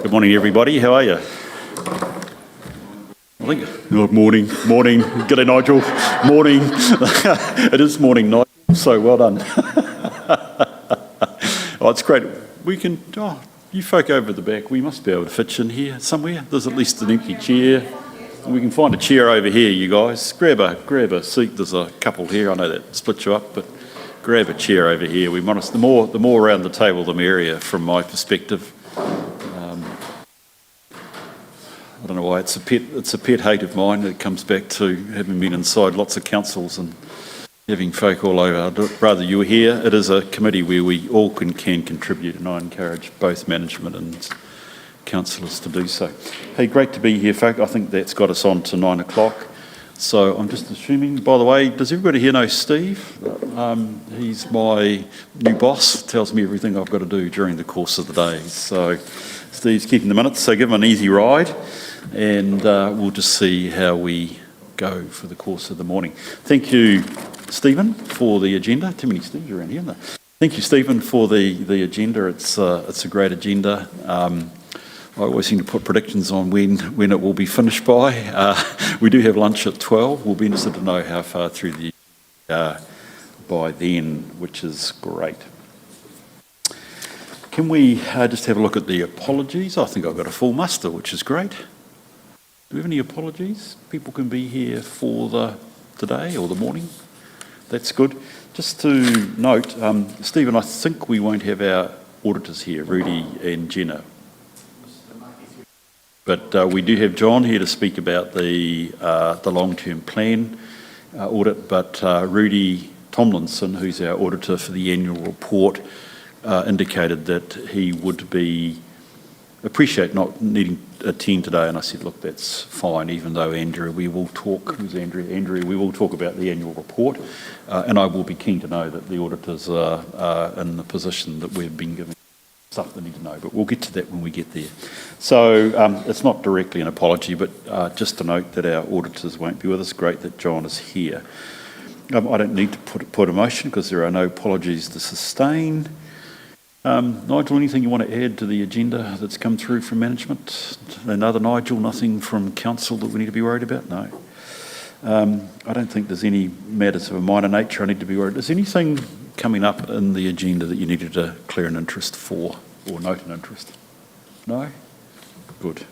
Good morning, everybody. How are you? Morning. G'day, Nigel. Morning. It is morning, Nigel, so well done. Oh, it's great. We can, you folk over at the back, we must be able to fit you in here somewhere. There's at least an empty chair. We can find a chair over here, you guys. Grab a seat. There's a couple here. I know that splits you up, but grab a chair over here. We want us, the more around the table, the merrier from my perspective. I don't know why, it's a pet hate of mine. It comes back to having been inside lots of councils and having folk all over. I'd rather you were here. It is a committee where we all can contribute, and I encourage both management and councillors to do so. Hey, great to be here, folk. I think that's got us on to 9 o'clock. So I'm just assuming, by the way, does everybody here know Steve? He's my new boss, tells me everything I've got to do during the course of the day. So Steve's keeping the minutes, so give him an easy ride, and we'll just see how we go for the course of the morning. Thank you, Stephen, for the agenda. Too many Steves around here, isn't there? Thank you, Stephen, for the agenda. It's a great agenda. I always seem to put predictions on when it will be finished by. We do have lunch at 12. We'll be interested to know how far through the by then, which is great. Can we just have a look at the apologies? I think I've got a full muster, which is great. Do we have any apologies? People can be here for the day or the morning. That's good. Just to note, Stephen, I think we won't have our auditors here, Rudy and Jenna. But we do have John here to speak about the long-term plan audit, but Rudy Tomlinson, who's our auditor for the annual report, indicated that he would appreciate not needing to attend today, and I said, look, that's fine, even though Andrea, we will talk, who's Andrea? Andrea, we will talk about the annual report, and I will be keen to know that the auditors are in the position that we've been given stuff they need to know, but we'll get to that when we get there. So it's not directly an apology, but just to note that our auditors won't be with us. Great that John is here. I don't need to put a motion because there are no apologies to sustain. Nigel, anything you want to add to the agenda that's come through from management? Another Nigel, nothing from council that we need to be worried about? No. I don't think there's any matters of a minor nature I need to be worried. Is anything coming up in the agenda that you needed to clear an interest for or note an interest? No? Good.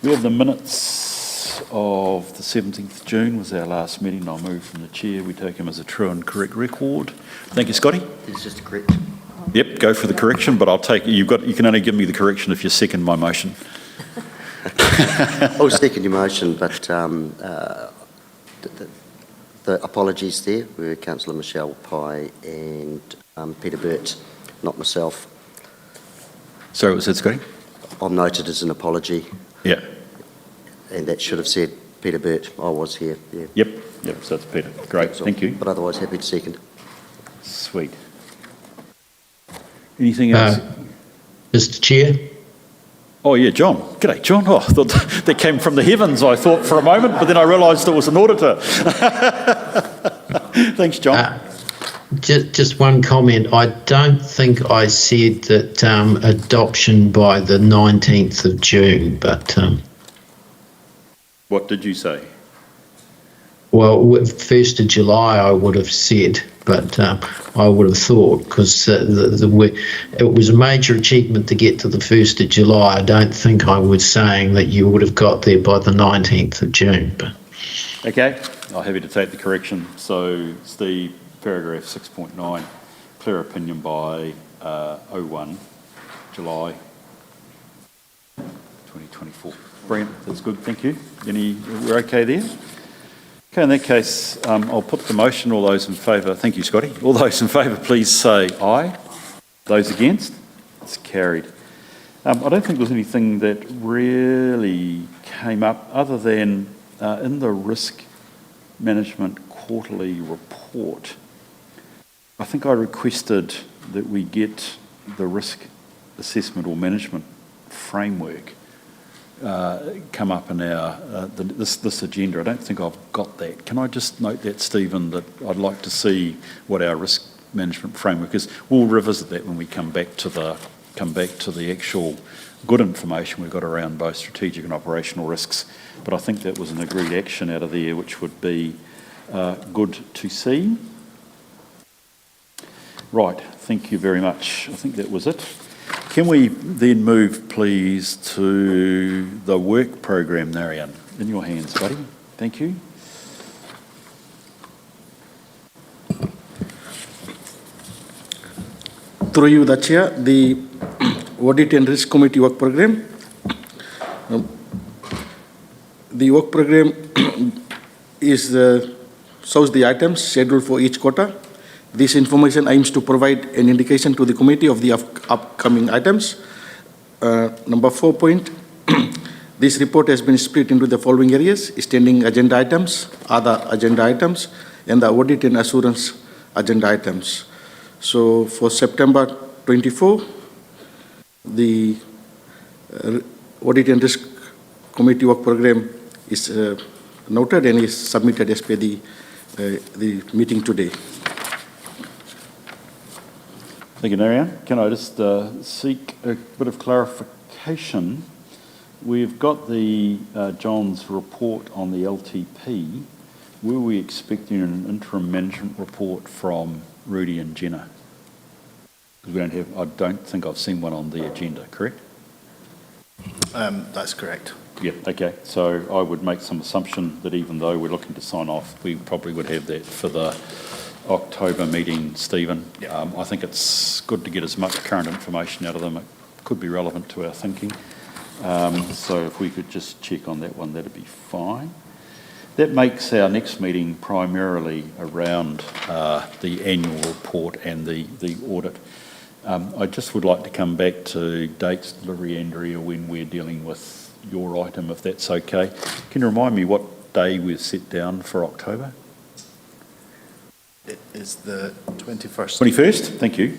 We have the minutes of the 17th June was our last meeting. I'll move from the chair. We take them as a true and correct record. Thank you, Scotty. It's just a correction. Yep, go for the correction, but I'll take you can only give me the correction if you second my motion. I'll second your motion, but the apologies there were Councillor Michelle Pye and Peter Burt, not myself. Sorry, what was that, Scotty? I'm noted as an apology. Yeah. And that should have said Peter Burt. I was here. Yeah. Yep, so it's Peter. Great, thank you. But otherwise, happy to second. Sweet. Anything else? Mr. Chair? Oh, yeah, John. G'day, John. Oh, I thought that came from the heavens, I thought, for a moment, but then I realised it was an auditor. Thanks, John. Just one comment. I don't think I said that adoption by the 19th of June, but... What did you say? Well, 1st of July I would have said, but I would have thought, because it was a major achievement to get to the 1st of July. I don't think I was saying that you would have got there by the 19th of June. But. Okay, I'm happy to take the correction. So, Steve, paragraph 6.9, clear opinion by 01 July 2024. Brilliant, that's good, thank you. We're okay there? Okay, in that case, I'll put the motion. All those in favour, thank you, Scotty. All those in favour, please say aye. Those against? It's carried. I don't think there's anything that really came up other than in the risk management quarterly report. I think I requested that we get the risk assessment or management framework come up in our this agenda. I don't think I've got that. Can I just note that, Stephen, that I'd like to see what our risk management framework is. We'll revisit that when we come back to the come back to the actual good information we've got around both strategic and operational risks. But I think that was an agreed action out of there, which would be good to see. Right, thank you very much. I think that was it. Can we then move, please, to the work program, Narayan? In your hands, buddy. Thank you. Through you, the Chair, the Audit and Risk Committee work program. The work program shows the items scheduled for each quarter. This information aims to provide an indication to the committee of the upcoming items. Number 4 point, this report has been split into the following areas: standing agenda items, other agenda items, and the audit and assurance agenda items. So for September 24, the Audit and Risk Committee work program is noted and is submitted as per the meeting today. Thank you, Narayan. Can I just seek a bit of clarification? We've got the John's report on the LTP. Were we expecting an interim management report from Rudy and Jenna? Because I don't think I've seen one on the agenda, correct? That's correct. Yeah, okay. So I would make some assumption that even though we're looking to sign off, we probably would have that for the October meeting, Stephen. Yeah. I think it's good to get as much current information out of them. It could be relevant to our thinking. So if we could just check on that one, that'd be fine. That makes our next meeting primarily around the annual report and the audit. I just would like to come back to dates, delivery, Andrea, when we're dealing with your item, if that's okay. Can you remind me what day we've set down for October? It is the 21st. 21st? Thank you.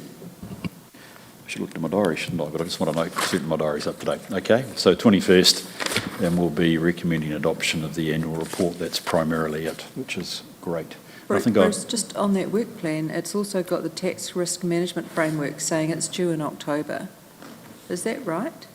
I should look at my diary, shouldn't I? But I just want to note certain my diary's up to date. Okay, so 21st, and we'll be recommending adoption of the annual report. That's primarily it, which is great. Bruce, just on that work plan, it's also got the tax risk management framework saying it's due in October. Is that right?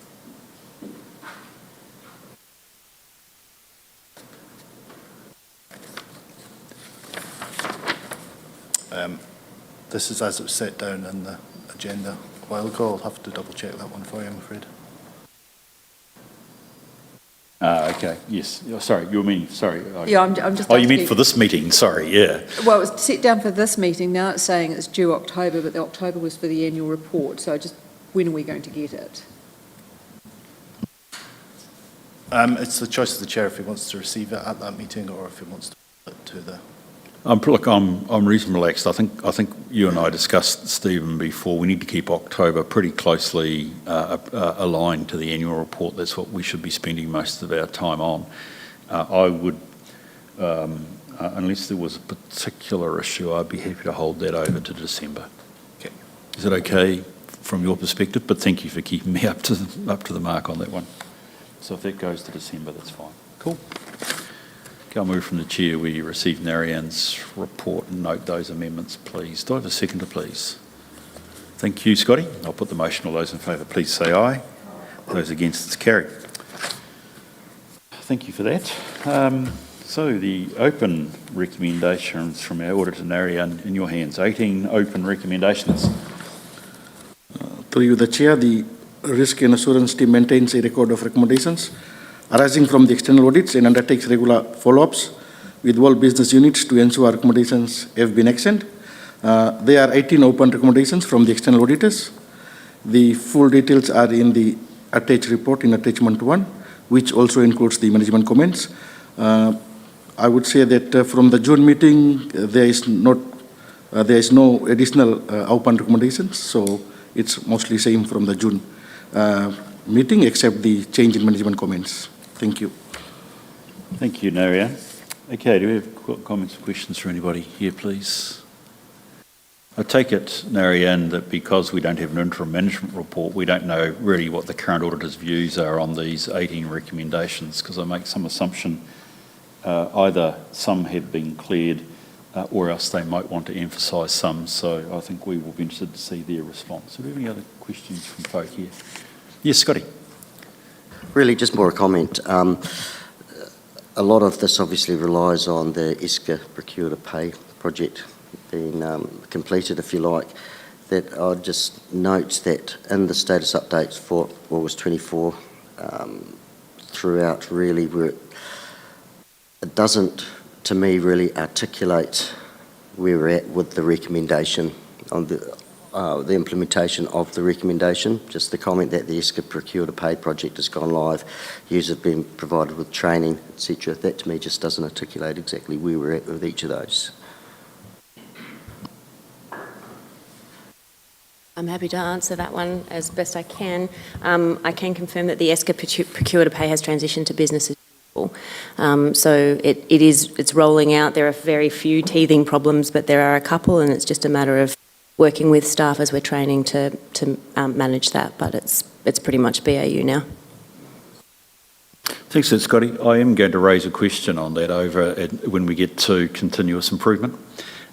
This is as it was set down in the agenda a while ago. I'll have to double check that one for you, I'm afraid. Okay, yes. Oh, sorry, you mean, sorry. Yeah, I'm just Oh, you asking- meant for this meeting, sorry, yeah. Well, it was set down for this meeting, now it's saying it's due October, but the October was for the annual report, so when are we going to get it? It's the choice of the chair if he wants to receive it at that meeting or if he wants to put it to the... Look, I'm reasonably relaxed. I think you and I discussed, Stephen, before. We need to keep October pretty closely aligned to the annual report. That's what we should be spending most of our time on. I would, unless there was a particular issue, I'd be happy to hold that over to December. Okay. Is that okay from your perspective? But thank you for keeping me up to the mark on that one. So if that goes to December, that's fine. Cool. I'll move from the chair where you received Narayan's report and note those amendments, please. Do I have a seconder, please? Thank you, Scotty. I'll put the motion. All those in favour, please say aye. Those against, it's carried. Thank you for that. So the open recommendations from our auditor, Narayan, in your hands. 18 open recommendations. Through you, the Chair, the Risk and Assurance team maintains a record of recommendations arising from the external audits and undertakes regular follow-ups with all business units to ensure recommendations have been actioned. There are 18 open recommendations from the external auditors. The full details are in the attached report in attachment 1, which also includes the management comments. I would say that from the June meeting, there is no additional open recommendations, so it's mostly same from the June meeting, except the change in management comments. Thank you. Thank you, Narayan. Okay, do we have comments or questions for anybody here, please? I take it, Narayan, that because we don't have an interim management report, we don't know really what the current auditor's views are on these 18 recommendations, because I make some assumption either some have been cleared or else they might want to emphasise some. So I think we will be interested to see their response. Do we have any other questions from folk here? Yes, Scotty. Really, just more a comment. A lot of this obviously relies on the ISCA Procure to Pay project being completed, if you like. That I'd just note that in the status updates for August 24, throughout really, where it doesn't, to me, really articulate where we're at with the recommendation on the implementation of the recommendation. Just the comment that the ISCA Procure to Pay project has gone live, users have been provided with training, etc. That to me just doesn't articulate exactly where we're at with each of those. I'm happy to answer that one as best I can. I can confirm that the ISCA Procure to Pay has transitioned to business as usual. So it's rolling out. There are very few teething problems, but there are a couple, and it's just a matter of working with staff as we're training to manage that. But it's pretty much BAU now. Thanks, Scotty. I am going to raise a question on that when we get to continuous improvement,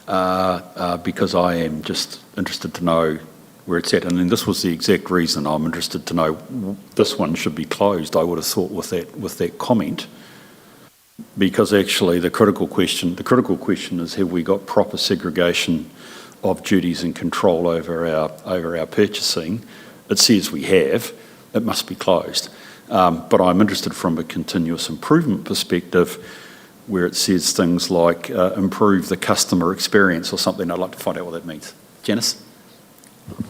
because I am just interested to know where it's at. And then this was the exact reason I'm interested to know this one should be closed, I would have thought, with that comment, because actually the critical question is, have we got proper segregation of duties and control over our purchasing? It says we have. It must be closed. But I'm interested from a continuous improvement perspective, where it says things like improve the customer experience or something. I'd like to find out what that means. Janice?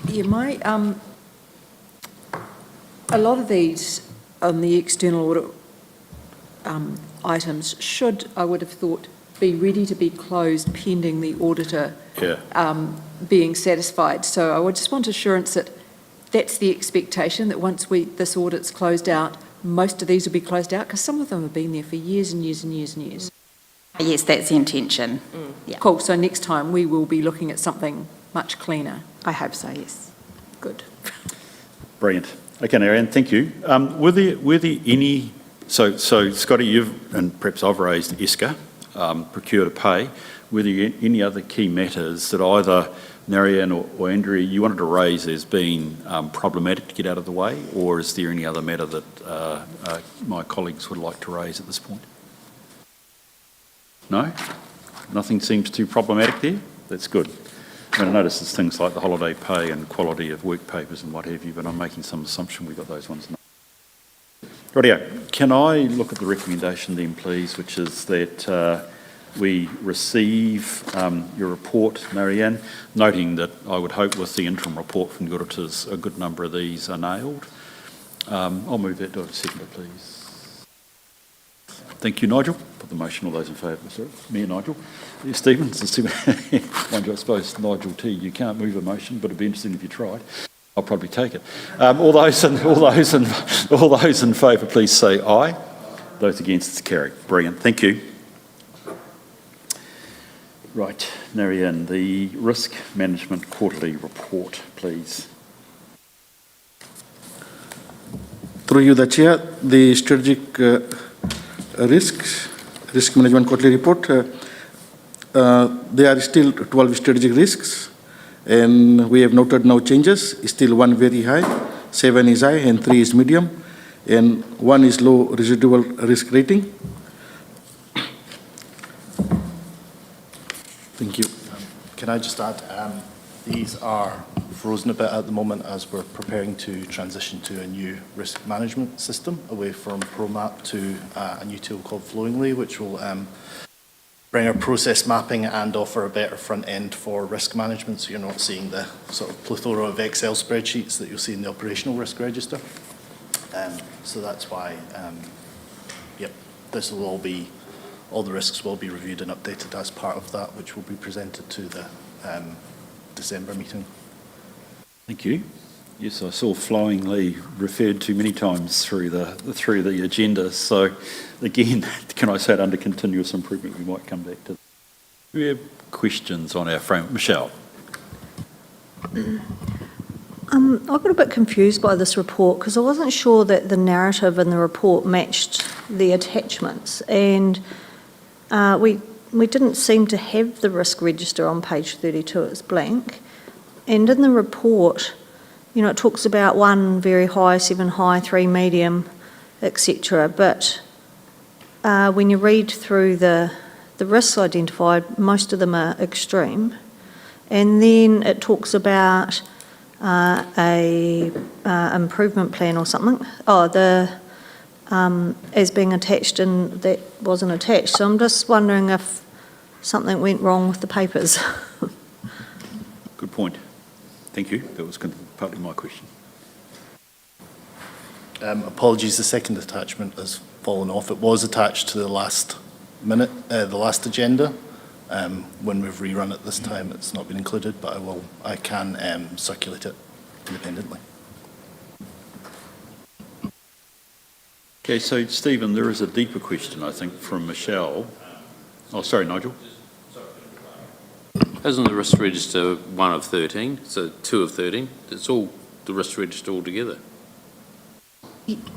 Yeah, a lot of these on the external audit items should, I would have thought, be ready to be closed pending the auditor being satisfied. So I would just want assurance that that's the expectation, that once this audit's closed out, most of these will be closed out, because some of them have been there for years and years and years and years. Yes, that's the intention. Yeah. Cool, so next time we will be looking at something much cleaner. I hope so, yes. Good. Brilliant. Okay, Marianne, thank you. Were there any... So Scotty, and perhaps I've raised ISCA, Procure to Pay. Were there any other key matters that either Marianne or Andrea, you wanted to raise as being problematic to get out of the way, or is there any other matter that my colleagues would like to raise at this point? No? Nothing seems too problematic there? That's good. I mean, I notice there's things like the holiday pay and quality of work papers and what have you, but I'm making some assumption we've got those ones. Rightio. Can I look at the recommendation then, please, which is that we receive your report, Marianne, noting that I would hope with the interim report from the auditors a good number of these are nailed. I'll move that to a seconder, please. Thank you, Nigel. Put the motion. All those in favour, sorry. Me and Nigel. Yes, Stephen. Mind you, I suppose, Nigel T, you can't move a motion, but it'd be interesting if you tried. I'll probably take it. All those in favour, please say aye. Those against, it's carried. Brilliant. Thank you. Right, Marianne, the Risk Management Quarterly Report, please. Through you, the Chair, the Strategic Risk Management Quarterly Report, there are still 12 strategic risks, and we have noted no changes. Still one very high, 7 is high, and 3 is medium, and 1 is low residual risk rating. Thank you. Can I just add, these are frozen a bit at the moment as we're preparing to transition to a new risk management system away from ProMap to a new tool called Flowingly, which will bring our process mapping and offer a better front end for risk management, so you're not seeing the sort of plethora of Excel spreadsheets that you'll see in the operational risk register. So that's why, this will all the risks will be reviewed and updated as part of that, which will be presented to the December meeting. Thank you. Yes, I saw Flowingly referred to many times through the agenda. So, again, can I say it under continuous improvement? We might come back to. Do we have questions on our framework? Michelle. I got a bit confused by this report because I wasn't sure that the narrative in the report matched the attachments, and we we didn't seem to have the risk register on page 32, it's blank. And in the report, you know, it talks about 1 very high, 7 high, 3 medium, etc. But when you read through the risks identified, most of them are extreme. And then it talks about a improvement plan or something. As being attached, and that wasn't attached. So I'm just wondering if something went wrong with the papers. Good point. Thank you. That was partly my question. Apologies, the second attachment has fallen off. It was attached to the last agenda. When we've rerun it this time, it's not been included, but I can circulate it independently. Okay, so Stephen, there is a deeper question, I think, from Michelle. Oh, sorry, Nigel. Isn't the risk register 1 of 13, so 2 of 13? It's all the risk register altogether.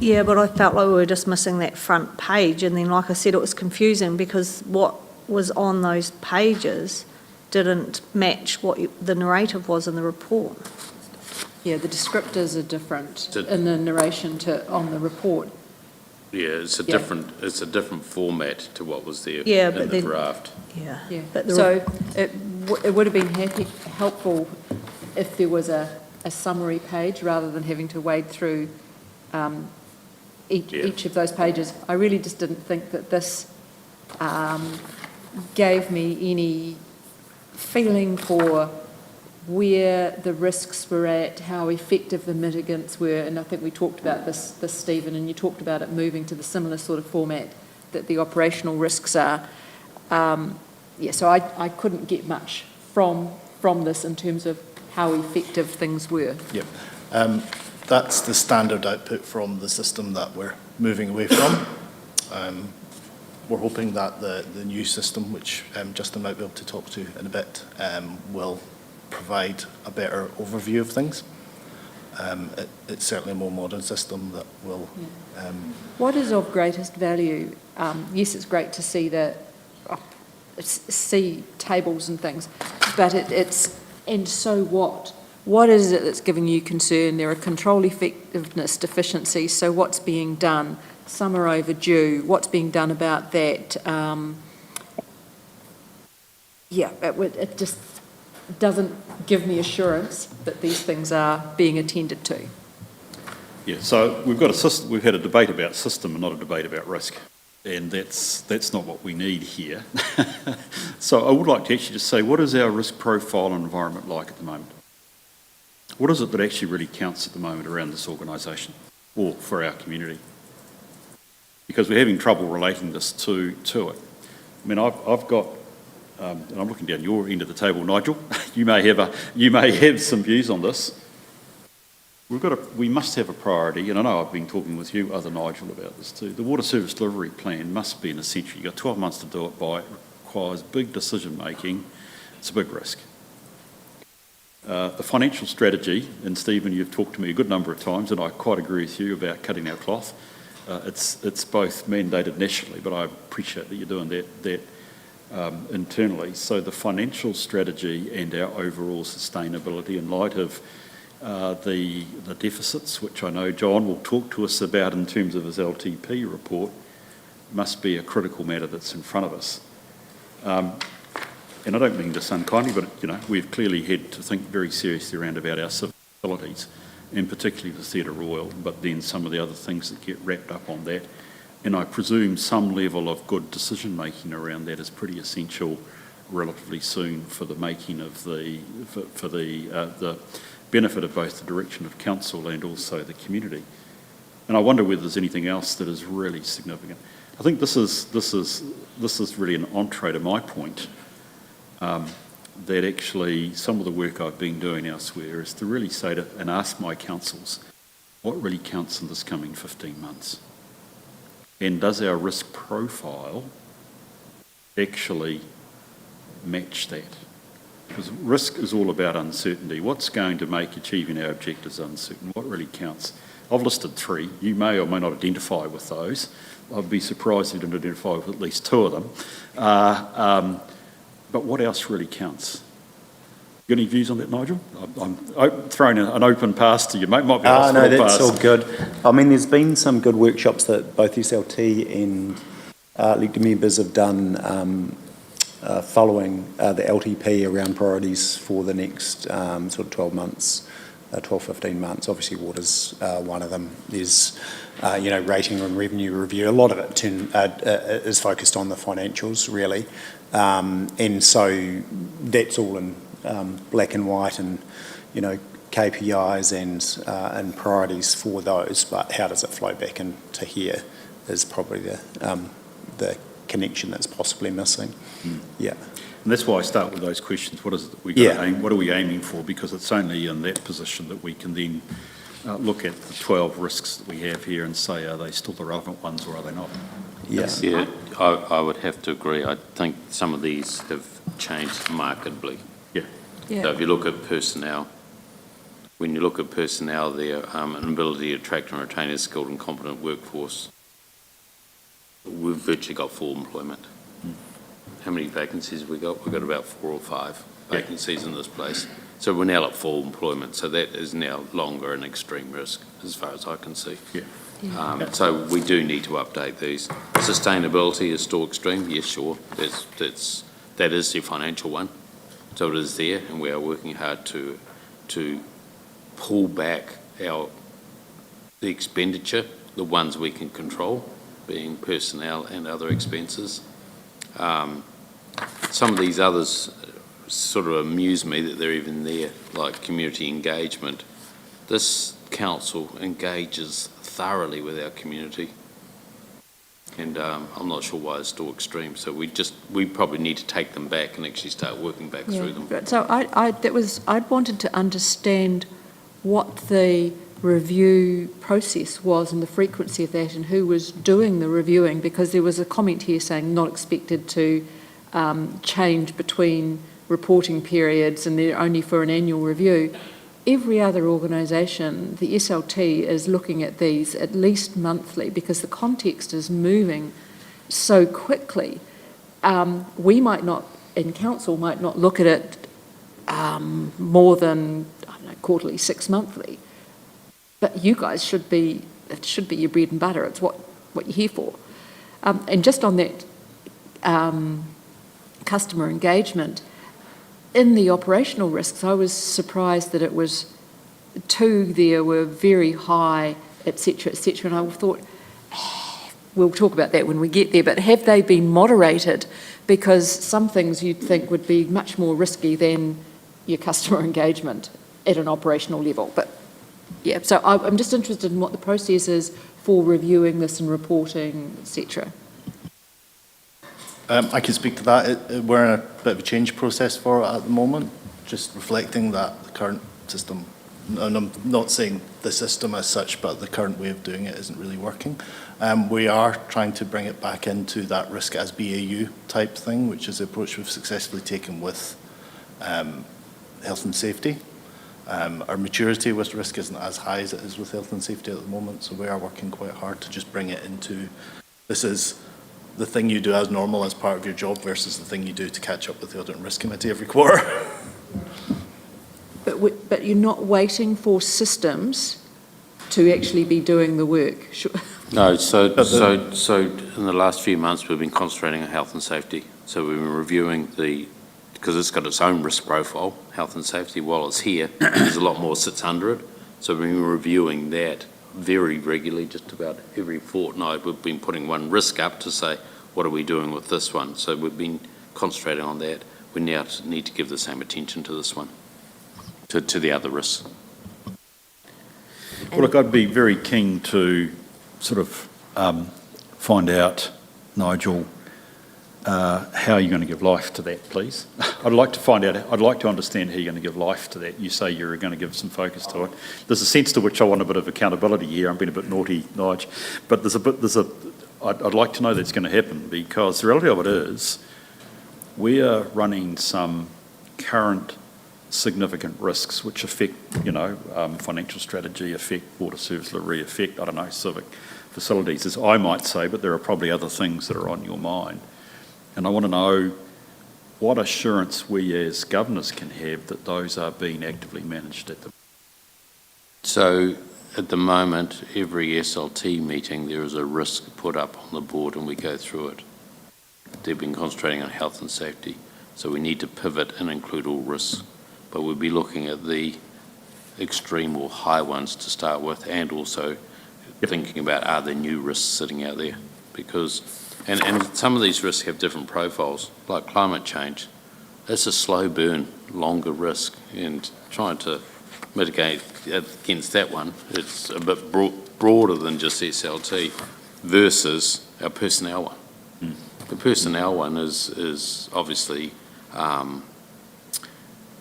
Yeah, but I felt like we were just missing that front page, and then, like I said, it was confusing because what was on those pages didn't match what the narrative was in the report. Yeah, the descriptors are different in the narration on the report. Yeah, it's a different format to what was there in the draft. Yeah. But so it would have been helpful if there was a summary page rather than having to wade through each of those pages. I really just didn't think that this gave me any feeling for where the risks were at, how effective the mitigants were, and I think we talked about this, Stephen, and you talked about it moving to the similar sort of format that the operational risks are. So I couldn't get much from this in terms of how effective things were. Yep. That's the standard output from the system that we're moving away from. We're hoping that the new system, which Justin might be able to talk to in a bit, will provide a better overview of things. It's certainly a more modern system that will... What is of greatest value? Yes, it's great to see see tables and things, but and so what? What is it that's giving you concern? There are control effectiveness deficiencies, so what's being done? Some are overdue. What's being done about that? It just doesn't give me assurance that these things are being attended to. Yeah, so we've had a debate about system and not a debate about risk, and that's not what we need here. So I would like to actually just say, what is our risk profile and environment like at the moment? What is it that actually really counts at the moment around this organisation or for our community? Because we're having trouble relating this to it. I mean, I've got, and I'm looking down your end of the table, Nigel. you may have some views on this. We must have a priority, and I know I've been talking with you, other Nigel, about this too. The water service delivery plan must be an essential. You've got 12 months to do it by. It requires big decision making. It's a big risk. The financial strategy, and Stephen, you've talked to me a good number of times, and I quite agree with you about cutting our cloth. It's both mandated nationally, but I appreciate that you're doing that internally. So the financial strategy and our overall sustainability in light of the deficits, which I know John will talk to us about in terms of his LTP report, must be a critical matter that's in front of us. And I don't mean this unkindly, but we've clearly had to think very seriously around about our civil facilities, and particularly the Theatre Royal, but then some of the other things that get wrapped up on that. And I presume some level of good decision making around that is pretty essential relatively soon for the making of the benefit of both the direction of council and also the community. And I wonder whether there's anything else that is really significant. I think this is really an entree to my point. That actually some of the work I've been doing elsewhere is to really say and ask my councils, what really counts in this coming 15 months? And does our risk profile actually match that? Because risk is all about uncertainty. What's going to make achieving our objectives uncertain? What really counts? I've listed 3. You may or may not identify with those. I'd be surprised if you didn't identify with at least 2 of them. But what else really counts? You got any views on that, Nigel? I'm throwing an open pass to you, mate. Might be a no, that's pass. all good. I mean, there's been some good workshops that both SLT and elected members have done following the LTP around priorities for the next sort of 12 months, 12, 15 months. Obviously, water's one of them. There's, rating and revenue review. A lot of it is focused on the financials, really. And so that's all in black and white and, KPIs and priorities for those. But how does it flow back into here is probably the connection that's possibly missing. Yeah. And that's why I start with those questions. What is it that we got to aim? What are we aiming for? Because it's only in that position that we can then look at the 12 risks that we have here and say, are they still the relevant ones or are they not? Yes. Yeah, I would have to agree. I think some of these have changed markedly. Yeah. So if you look at personnel, when you look at personnel, their an ability to attract and retain a skilled and competent workforce, we've virtually got full employment. How many vacancies have we got? We've got about 4 or 5 vacancies in this place. So we're now at full employment. So that is now longer an extreme risk, as far as I can see. Yeah. So we do need to update these. Sustainability is still extreme. Yes, sure. That is the financial one. So it is there, and we are working hard to pull back the expenditure, the ones we can control, being personnel and other expenses. Some of these others sort of amuse me that they're even there, like community engagement. This council engages thoroughly with our community, and I'm not sure why it's still extreme. So we probably need to take them back and actually start working back through them. So I'd wanted to understand what the review process was and the frequency of that and who was doing the reviewing, because there was a comment here saying not expected to change between reporting periods and they're only for an annual review. Every other organisation, the SLT, is looking at these at least monthly because the context is moving so quickly. We might not, in council, might not look at it more than, quarterly, 6 monthly. But you guys it should be your bread and butter. It's what you're here for. And just on that customer engagement, in the operational risks, I was surprised that it was 2 there were very high, et cetera, and I thought, we'll talk about that when we get there, but have they been moderated? Because some things you'd think would be much more risky than your customer engagement at an operational level. But yeah, so I'm just interested in what the process is for reviewing this and reporting, et cetera. I can speak to that. We're in a bit of a change process for it at the moment, just reflecting that the current system, and I'm not saying the system as such, but the current way of doing it isn't really working. We are trying to bring it back into that risk as BAU type thing, which is the approach we've successfully taken with health and safety. Our maturity with risk isn't as high as it is with health and safety at the moment, so we are working quite hard to just bring it into, this is the thing you do as normal as part of your job versus the thing you do to catch up with the Audit and Risk Committee every quarter. But you're not waiting for systems to actually be doing the work. Sure. No, so in the last few months we've been concentrating on health and safety. So we've been reviewing because it's got its own risk profile, health and safety. While it's here, there's a lot more sits under it. So we've been reviewing that very regularly, just about every fortnight. We've been putting one risk up to say, what are we doing with this one? So we've been concentrating on that. We now need to give the same attention to this one, to the other risks. Well, look, I'd be very keen to sort of find out, Nigel, how you're going to give life to that, please. I'd like to understand how you're going to give life to that. You say you're going to give some focus to it. There's a sense to which I want a bit of accountability here. I'm being a bit naughty, Nigel, but I'd like to know that's going to happen, because the reality of it is we are running some current significant risks which affect, financial strategy, affect water service delivery, affect, civic facilities, as I might say, but there are probably other things that are on your mind. And I want to know what assurance we as governors can have that those are being actively managed at the moment. So at the moment, every SLT meeting, there is a risk put up on the board and we go through it. They've been concentrating on health and safety, so we need to pivot and include all risks. But we'll be looking at the extreme or high ones to start with, and also thinking about, are there new risks sitting out there? Because, and some of these risks have different profiles, like climate change. It's a slow burn, longer risk, and trying to mitigate against that one, it's a bit broader than just SLT versus our personnel one. The personnel one is obviously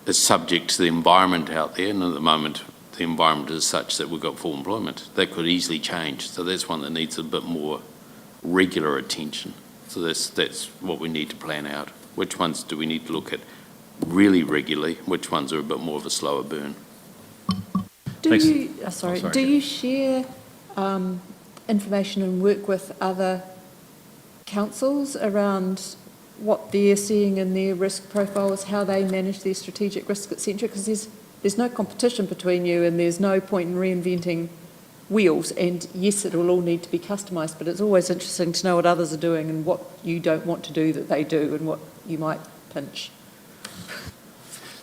is subject to the environment out there, and at the moment the environment is such that we've got full employment. That could easily change, so that's one that needs a bit more regular attention. So that's what we need to plan out. Which ones do we need to look at really regularly? Which ones are a bit more of a slower burn? Do Thanks. you, do you share information and work with other councils around what they're seeing in their risk profiles, how they manage their strategic risk, etc.? Because there's no competition between you and there's no point in reinventing wheels. And yes, it will all need to be customised, but it's always interesting to know what others are doing and what you don't want to do that they do and what you might pinch.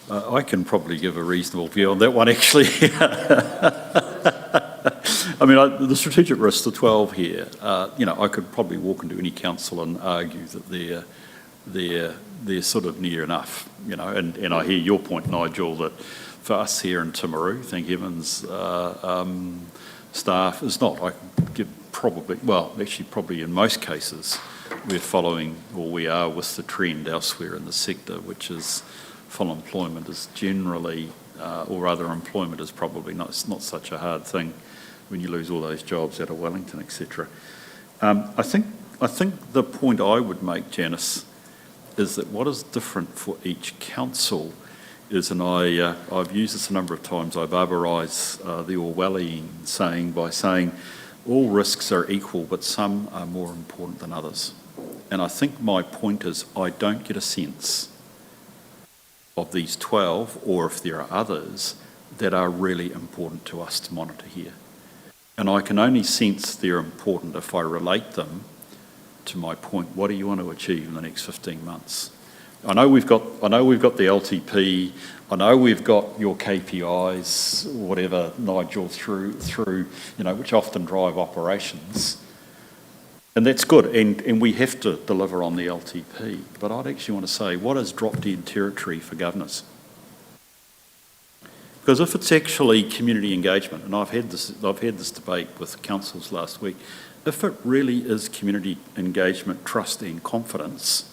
I can probably give a reasonable view on that one, actually. I mean, the strategic risks, the 12 here, I could probably walk into any council and argue that they're sort of near enough, and I hear your point, Nigel, that for us here in Timaru, thank heavens, staff is not. I could give probably in most cases, we're following, or we are with the trend elsewhere in the sector, which is full employment is generally, or rather employment is probably not such a hard thing when you lose all those jobs out of Wellington, etc. I think the point I would make, Janice, is that what is different for each council is, and I've used this a number of times, I've barbarised the Orwellian saying by saying all risks are equal, but some are more important than others. And I think my point is I don't get a sense of these 12, or if there are others, that are really important to us to monitor here. And I can only sense they're important if I relate them to my point, what do you want to achieve in the next 15 months? I know we've got the LTP, I know we've got your KPIs, whatever, Nigel, through which often drive operations. And that's good, and we have to deliver on the LTP. But I'd actually want to say, what is drop-dead territory for governors? Because if it's actually community engagement, and I've had this debate with councils last week, if it really is community engagement, trust and confidence,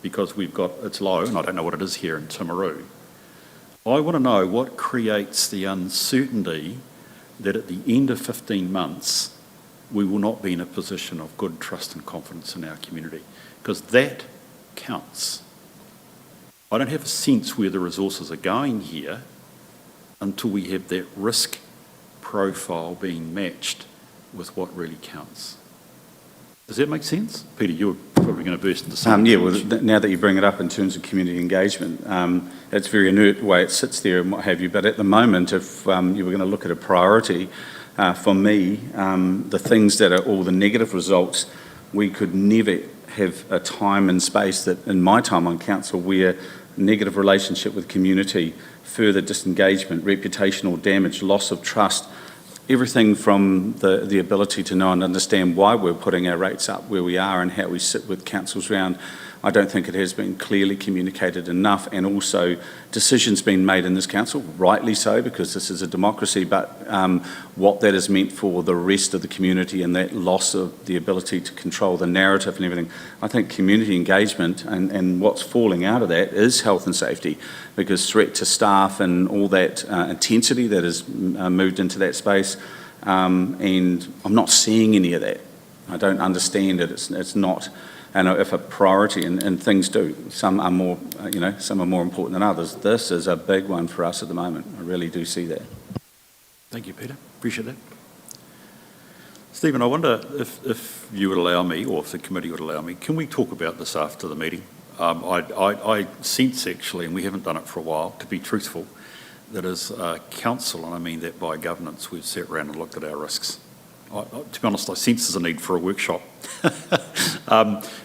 because it's low, and I don't know what it is here in Timaru, I want to know what creates the uncertainty that at the end of 15 months, we will not be in a position of good trust and confidence in our community, because that counts. I don't have a sense where the resources are going here until we have that risk profile being matched with what really counts. Does that make sense? Peter, you're probably going to burst into something. Now that you bring it up in terms of community engagement, it's very inert the way it sits there and what have you, but at the moment, if you were going to look at a priority, for me, the things that are all the negative results, we could never have a time and space that, in my time on council, where negative relationship with community, further disengagement, reputational damage, loss of trust, everything from the ability to know and understand why we're putting our rates up where we are and how we sit with councils round, I don't think it has been clearly communicated enough, and also decisions being made in this council, rightly so, because this is a democracy, but what that has meant for the rest of the community and that loss of the ability to control the narrative and everything. I think community engagement and what's falling out of that is health and safety, because threat to staff and all that intensity that has moved into that space, and I'm not seeing any of that I don't understand it. It's not, and if a priority, and things do, some are more, some are more important than others. This is a big one for us at the moment. I really do see that. Thank you, Peter. Appreciate that. Stephen, I wonder if you would allow me, or if the committee would allow me, can we talk about this after the meeting? I sense actually, and we haven't done it for a while, to be truthful, that as council, and I mean that by governance, we've sat around and looked at our risks. To be honest, I sense there's a need for a workshop.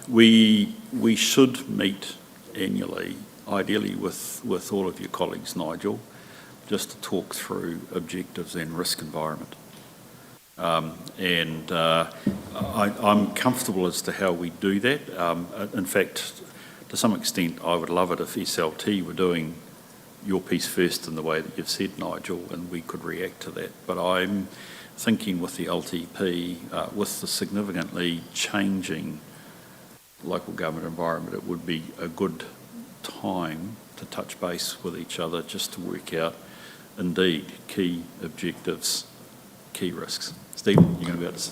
We should meet annually, ideally with all of your colleagues, Nigel, just to talk through objectives and risk environment. I'm comfortable as to how we do that. In fact, to some extent, I would love it if SLT were doing your piece first in the way that you've said, Nigel, and we could react to that. But I'm thinking with the LTP, with the significantly changing local government environment, it would be a good time to touch base with each other just to work out, indeed, key objectives, key risks. Stephen, you're going to be able to...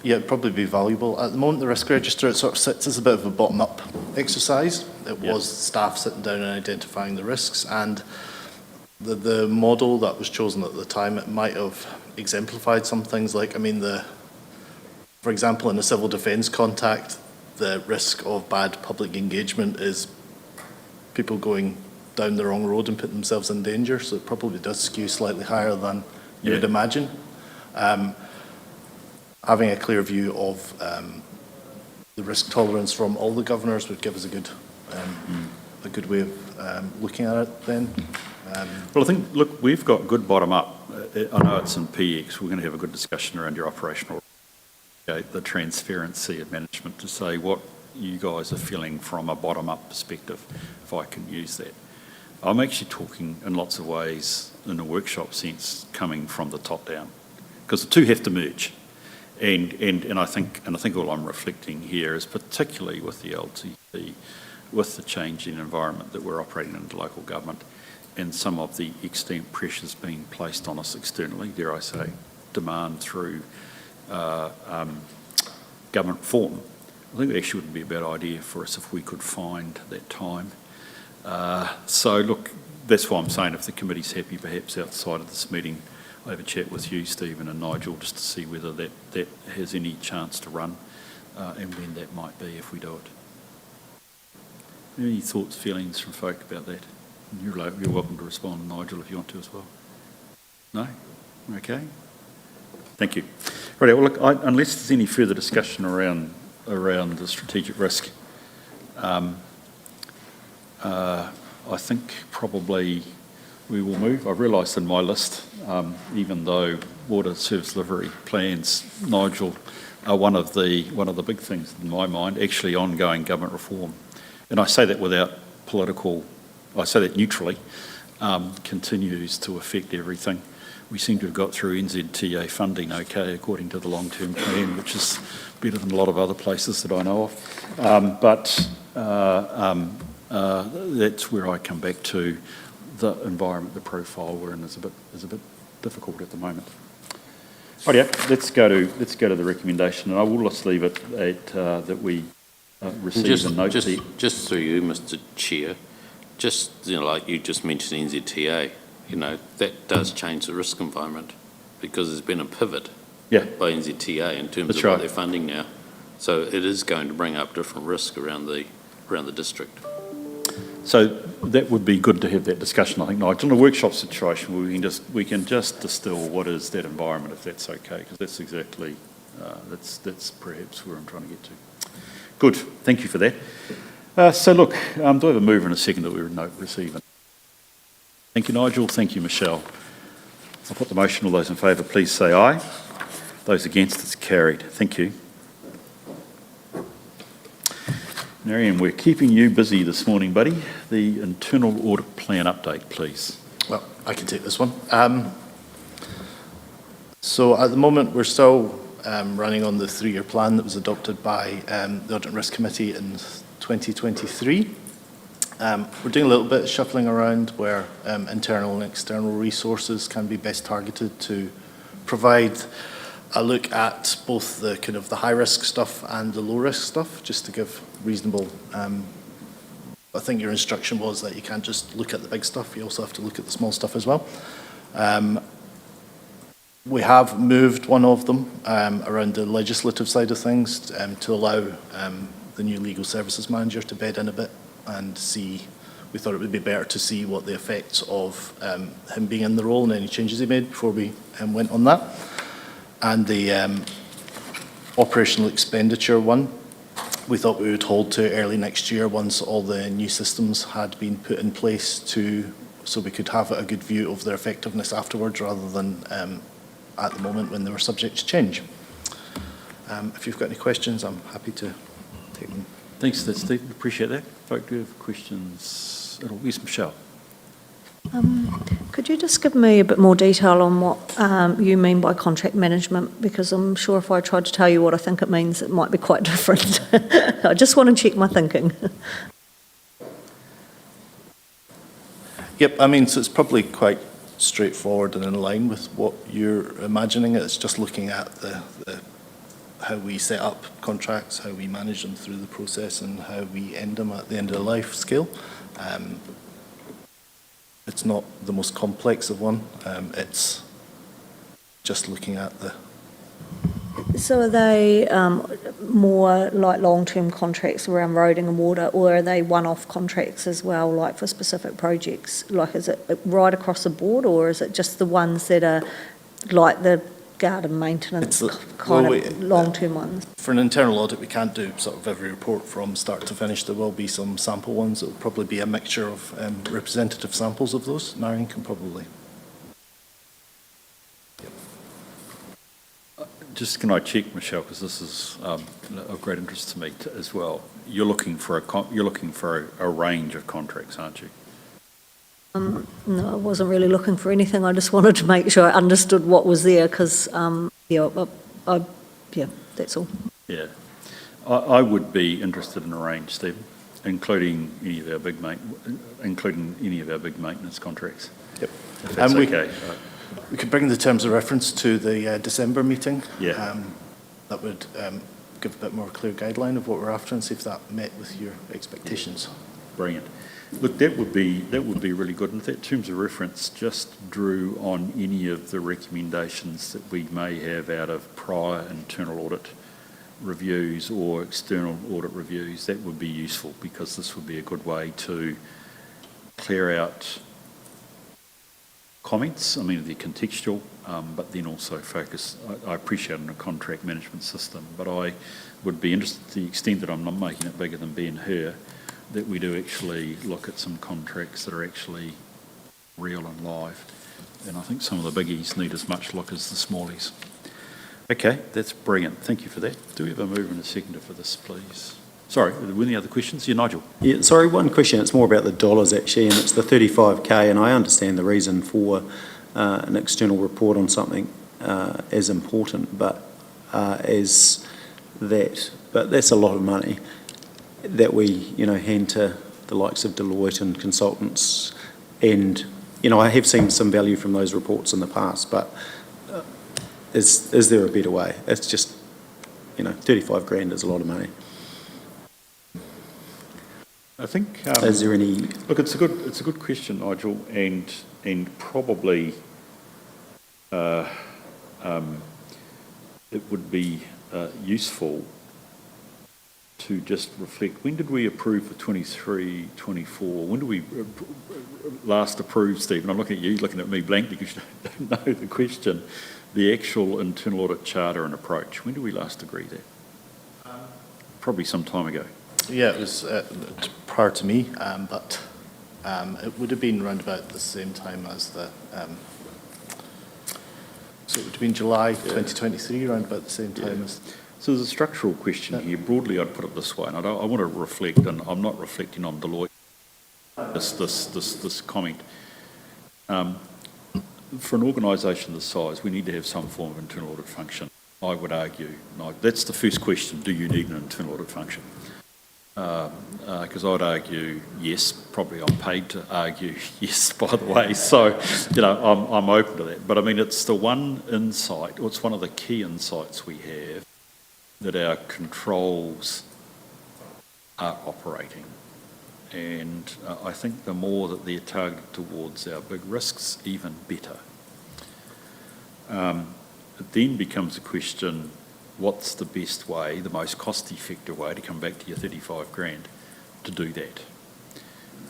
Yeah, it'd probably be valuable. At the moment, the risk register, it sort of sits as a bit of a bottom-up exercise. It was staff sitting down and identifying the risks, and the model that was chosen at the time, it might have exemplified some things like, for example, in a civil defence contact, the risk of bad public engagement is people going down the wrong road and putting themselves in danger, so it probably does skew slightly higher than you would imagine. Having a clear view of the risk tolerance from all the governors would give us a good way of looking at it then. Well, I think, look, we've got good bottom-up. I know it's in PX. We're going to have a good discussion around your operational, the transparency of management, to say what you guys are feeling from a bottom-up perspective, if I can use that. I'm actually talking in lots of ways, in a workshop sense, coming from the top down, because the two have to merge. And I think all I'm reflecting here is particularly with the LTP, with the changing environment that we're operating in the local government, and some of the extent pressures being placed on us externally, dare I say, demand through government reform. I think it actually would be a bad idea for us if we could find that time. So look, that's why I'm saying if the committee's happy, perhaps outside of this meeting, I'll have a chat with you, Stephen, and Nigel, just to see whether that has any chance to run, and when that might be if we do it. Any thoughts, feelings from folk about that? You're welcome to respond, Nigel, if you want to as well. No? Okay. Thank you. Right, well, look, unless there's any further discussion around the strategic risk, I think probably we will move. I've realised in my list, even though water service delivery plans, Nigel, are one of the big things in my mind, actually ongoing government reform. And I say that without political, I say that neutrally, continues to affect everything. We seem to have got through NZTA funding okay, according to the long-term plan, which is better than a lot of other places that I know of. But that's where I come back to. The environment, the profile we're in is a bit difficult at the moment. Right, yeah, let's go to the recommendation, and I will just leave it at that we receive a note. Just through you, Mr. Chair, like you just mentioned NZTA, that does change the risk environment because there's been a pivot by NZTA in terms of what they're funding now. So it is going to bring up different risk around the district. So that would be good to have that discussion, I think, Nigel. In a workshop situation where we can just distill what is that environment, if that's okay, because that's exactly, that's perhaps where I'm trying to get to. Good, thank you for that. So look, do I have a mover in a second that we receive? Thank you, Nigel. Thank you, Michelle. I'll put the motion. All those in favour, please say aye. Those against, it's carried. Thank you. Marion, we're keeping you busy this morning, buddy. The internal audit plan update, please. Well, I can take this one. So at the moment, we're still running on the 3-year plan that was adopted by the Audit and Risk Committee in 2023. We're doing a little bit of shuffling around where internal and external resources can be best targeted to provide a look at both the kind of the high-risk stuff and the low-risk stuff, just to give reasonable, I think your instruction was that you can't just look at the big stuff, you also have to look at the small stuff as well. We have moved one of them around the legislative side of things to allow the new legal services manager to bed in a bit and see. We thought it would be better to see what the effects of him being in the role and any changes he made before we went on that. And the operational expenditure one, we thought we would hold to early next year once all the new systems had been put in place so we could have a good view of their effectiveness afterwards rather than at the moment when they were subject to change. If you've got any questions, I'm happy to take them. Thanks, Stephen. Appreciate that. Folk, do you have questions? Yes, Michelle. Could you just give me a bit more detail on what you mean by contract management? Because I'm sure if I tried to tell you what I think it means, it might be quite different. I just want to check my thinking. Yep, I mean, so it's probably quite straightforward and in line with what you're imagining. It's just looking at how we set up contracts, how we manage them through the process, and how we end them at the end of the life scale. It's not the most complex of one. It's just looking at the... So are they more like long-term contracts around roading and water, or are they one-off contracts as well, like for specific projects? Like, is it right across the board, or is it just the ones that are like the garden maintenance long-term ones? For an internal audit, we can't do sort of every report from start to finish. There will be some sample ones. It will probably be a mixture of representative samples of those. Marion can probably... Just can I check, Michelle, because this is of great interest to me as well. You're looking for a range of contracts, aren't you? No, I wasn't really looking for anything. I just wanted to make sure I understood what was there because, yeah, that's all. Yeah. I would be interested in a range, Stephen, including any of our big maintenance contracts. Yep. If that's okay. We could bring the terms of reference to the December meeting. Yeah. That would give a bit more clear guideline of what we're after and see if that met with your expectations. Brilliant. Look, that would be really good. And that terms of reference just drew on any of the recommendations that we may have out of prior internal audit reviews or external audit reviews. That would be useful because this would be a good way to clear out comments. I mean, they're contextual, but then also focus. I appreciate in a contract management system, but I would be interested to the extent that I'm not making it bigger than Ben-Hur, that we do actually look at some contracts that are actually real and live. And I think some of the biggies need as much look as the smallies. Okay, that's brilliant. Thank you for that. Do we have a mover and a seconder for this, please? Sorry, were there any other questions? Yeah, Nigel. Yeah, sorry, one question. It's more about the dollars actually, and it's the 35K, and I understand the reason for an external report on something as important, but that's a lot of money that we, hand to the likes of Deloitte and consultants. And, I have seen some value from those reports in the past, but is there a better way? It's just, 35 grand is a lot of money. I think. Is there any? Look, it's a good question, Nigel, and probably it would be useful to just reflect. When did we approve for 23, 24? When did we last approve, Stephen? I'm looking at you, looking at me blankly because you don't know the question. The actual internal audit charter and approach. When did we last agree that? Probably some time ago. Yeah, it was prior to me, but it would have been around about the same time as the... so it would have been July 2023, around about the same time as... So there's a structural question here. Broadly, I'd put it this way, and I want to reflect, and I'm not reflecting on Deloitte, this comment. For an organisation this size, we need to have some form of internal audit function. I would argue, that's the first question, do you need an internal audit function? Because I'd argue yes, probably I'm paid to argue yes, by the way. So, I'm open to that. But I mean, it's the one insight, or it's one of the key insights we have, that our controls are operating. And I think the more that they're targeted towards our big risks, even better. It then becomes a question, what's the best way, the most cost-effective way, to come back to your 35 grand to do that?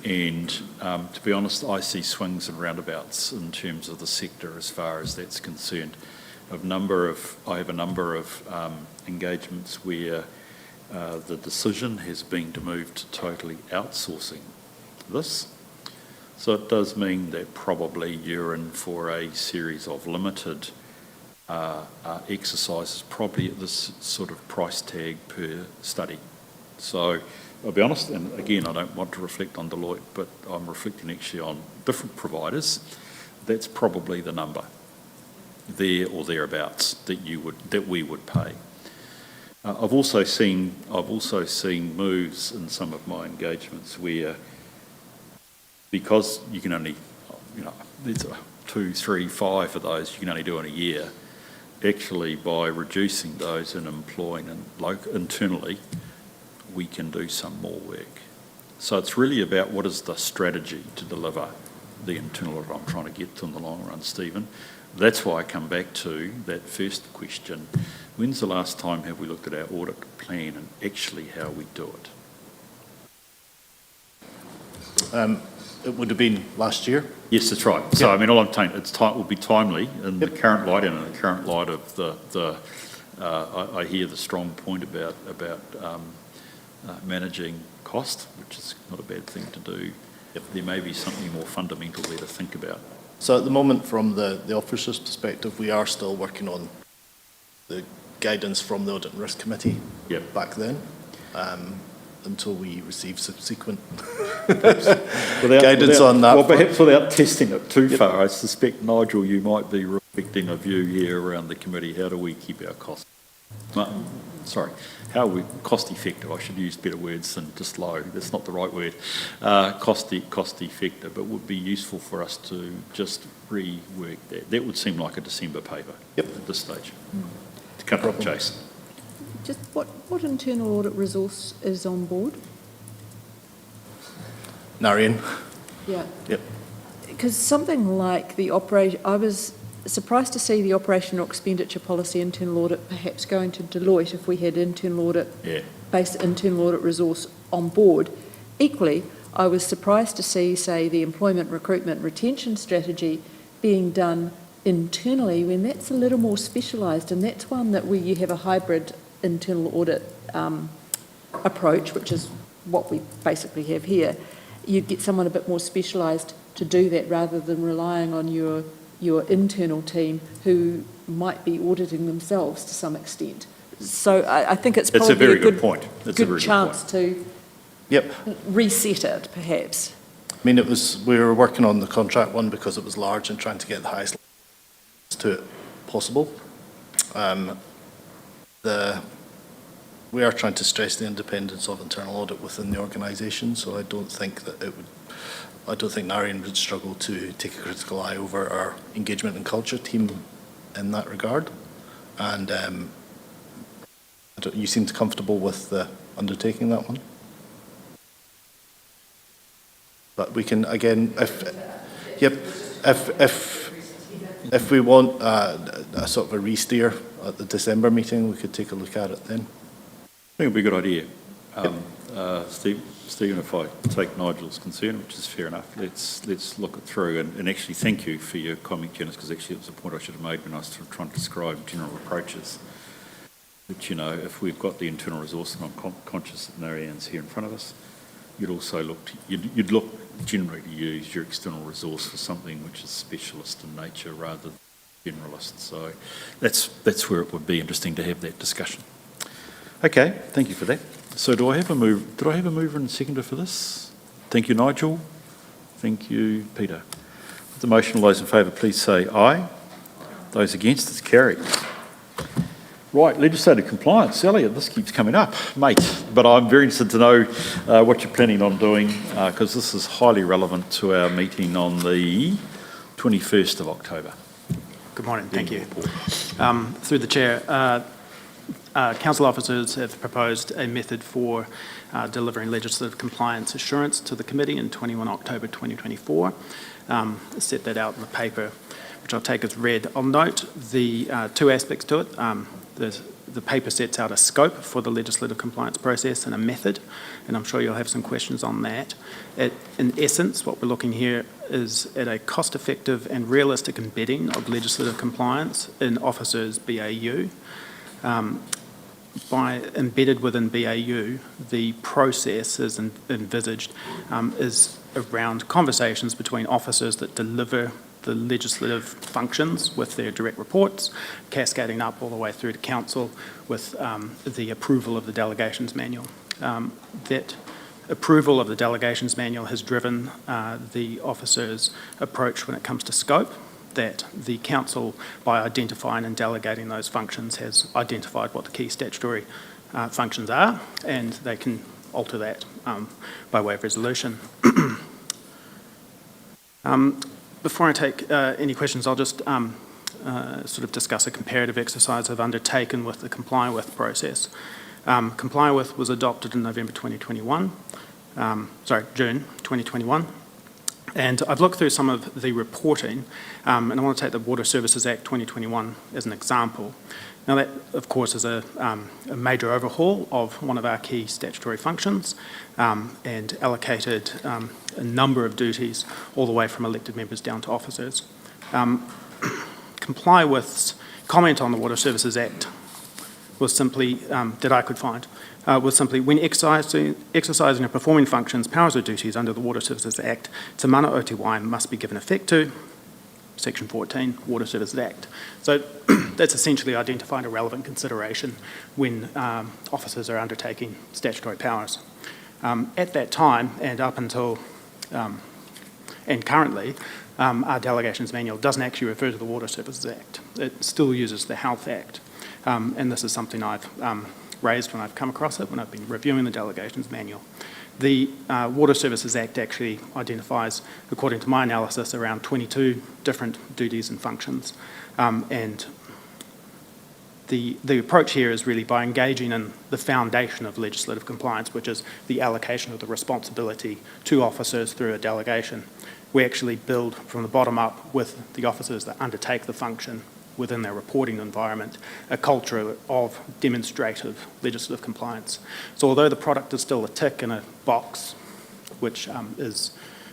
And to be honest, I see swings and roundabouts in terms of the sector as far as that's concerned. I have a number of engagements where the decision has been to move to totally outsourcing this. So it does mean that probably you're in for a series of limited exercises, probably at this sort of price tag per study. So I'll be honest, and again, I don't want to reflect on Deloitte, but I'm reflecting actually on different providers. That's probably the number there or thereabouts that we would pay. I've also seen moves in some of my engagements where, because you can only, there's 2, 3, 5 of those you can only do in a year. Actually, by reducing those and employing internally, we can do some more work. So it's really about what is the strategy to deliver the internal audit I'm trying to get to in the long run, Stephen. That's why I come back to that first question. When's the last time have we looked at our audit plan and actually how we do it? It would have been last year. Yes, that's right. So, I mean, all I'm saying, it will be timely in the current light, and in the current light of I hear the strong point about managing cost, which is not a bad thing to do. There may be something more fundamental there to think about. So at the moment, from the officer's perspective, we are still working on the guidance from the Audit and Risk Committee back then, until we receive subsequent guidance on that. Well, perhaps without testing it too far, I suspect, Nigel, you might be reflecting a view here around the committee. How do we keep our costs? How are we cost effective? I should use better words than just low. That's not the right word. Cost effective, but would be useful for us to just rework that. That would seem like a December paper at this stage. To cut to the chase. Just what internal audit resource is on board? Narayan. Yeah. Yep. Because something like the operation, I was surprised to see the operational expenditure policy internal audit perhaps going to Deloitte if we had internal audit, based internal audit resource on board. Equally, I was surprised to see, say, the employment, recruitment, retention strategy being done internally when that's a little more specialised, and that's one that where you have a hybrid internal audit approach, which is what we basically have here. You'd get someone a bit more specialised to do that rather than relying on your internal team who might be auditing themselves to some extent. So I think it's probably a very good point. It's a very chance good point. to reset it, perhaps. I mean, we were working on the contract one because it was large and trying to get the highest to it possible. We are trying to stress the independence of internal audit within the organisation, so I don't think Narayan would struggle to take a critical eye over our engagement and culture team in that regard. And you seemed comfortable with undertaking that one? But we can, again, if we want a sort of a re-steer at the December meeting, we could take a look at it then. I think it would be a good idea. Stephen, if I take Nigel's concern, which is fair enough, let's look it through, and actually thank you for your comment, Janice, because actually it was a point I should have made when I was trying to describe general approaches. That, if we've got the internal resource, and I'm conscious that Narayan's here in front of us, you'd also you'd look generally to use your external resource for something which is specialist in nature rather than generalist. So that's where it would be interesting to have that discussion. Okay, thank you for that. So did I have a mover and seconder for this? Thank you, Nigel. Thank you, Peter. With the motion, all those in favour, please say aye. Those against, it's carried. Right, legislative compliance. Elliot, this keeps coming up, mate. But I'm very interested to know what you're planning on doing, because this is highly relevant to our meeting on the 21st of October. Good morning, thank you. Through the chair, council officers have proposed a method for delivering legislative compliance assurance to the committee in 21 October 2024. Set that out in the paper, which I'll take as read. I'll note the two aspects to it. The paper sets out a scope for the legislative compliance process and a method, and I'm sure you'll have some questions on that. In essence, what we're looking here is at a cost-effective and realistic embedding of legislative compliance in officers' BAU. By embedded within BAU, the process as envisaged is around conversations between officers that deliver the legislative functions with their direct reports, cascading up all the way through to council with the approval of the delegations manual. That approval of the delegations manual has driven the officers' approach when it comes to scope, that the council, by identifying and delegating those functions, has identified what the key statutory functions are, and they can alter that by way of resolution. Before I take any questions, I'll just sort of discuss a comparative exercise I've undertaken with the Comply With process. Comply With was adopted in June 2021. And I've looked through some of the reporting, and I want to take the Water Services Act 2021 as an example. Now that, of course, is a major overhaul of one of our key statutory functions, and allocated a number of duties all the way from elected members down to officers. Comply With's comment on the Water Services Act was simply, that I could find, was simply, when exercising or performing functions, powers or duties under the Water Services Act, Te Mana o Te Wai must be given effect to Section 14, Water Services Act. So that's essentially identifying a relevant consideration when officers are undertaking statutory powers. At that time, and up until, and currently, our delegations manual doesn't actually refer to the Water Services Act. It still uses the Health Act. And this is something I've raised when I've come across it, when I've been reviewing the delegations manual. The Water Services Act actually identifies, according to my analysis, around 22 different duties and functions. And the approach here is really by engaging in the foundation of legislative compliance, which is the allocation of the responsibility to officers through a delegation. We actually build from the bottom up with the officers that undertake the function within their reporting environment, a culture of demonstrative legislative compliance. So although the product is still a tick in a box, which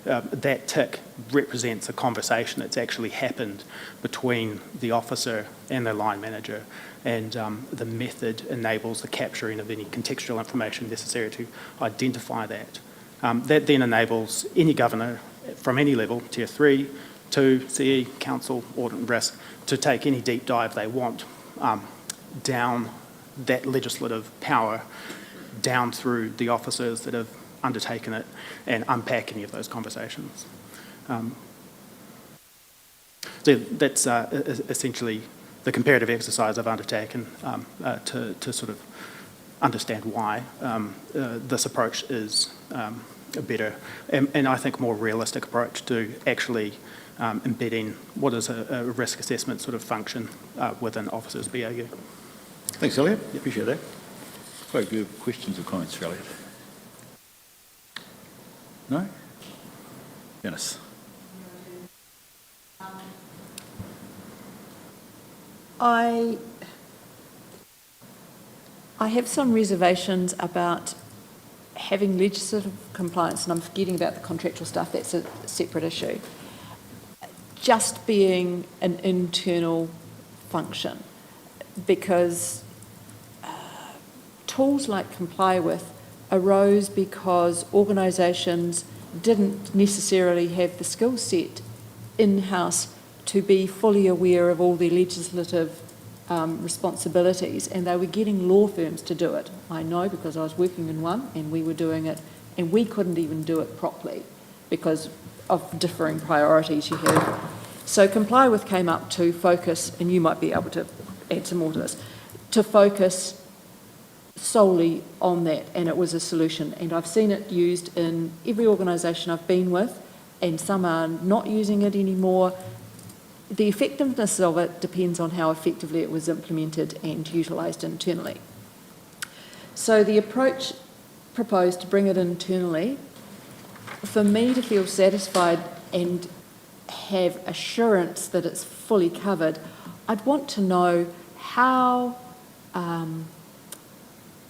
that tick represents a conversation that's actually happened between the officer and their line manager, and the method enables the capturing of any contextual information necessary to identify that. That then enables any governor from any level, Tier 3, 2, CE, Council, Audit and Risk, to take any deep dive they want down that legislative power, down through the officers that have undertaken it, and unpack any of those conversations. So that's essentially the comparative exercise I've undertaken to sort of understand why this approach is a better and I think more realistic approach to actually embedding what is a risk assessment sort of function within officers' BAU. Thanks, Elliot. Appreciate that. Quite good questions or comments for Elliot? No? Dennis? I have some reservations about having legislative compliance, and I'm forgetting about the contractual stuff, that's a separate issue, just being an internal function, because tools like Comply With arose because organisations didn't necessarily have the skill set in-house to be fully aware of all their legislative responsibilities, and they were getting law firms to do it. I know because I was working in one and we were doing it, and we couldn't even do it properly because of differing priorities you have. So Comply With came up to focus, and you might be able to add some more to this, to focus solely on that, and it was a solution. And I've seen it used in every organisation I've been with, and some are not using it anymore. The effectiveness of it depends on how effectively it was implemented and utilised internally. So the approach proposed to bring it internally, for me to feel satisfied and have assurance that it's fully covered, I'd want to know how,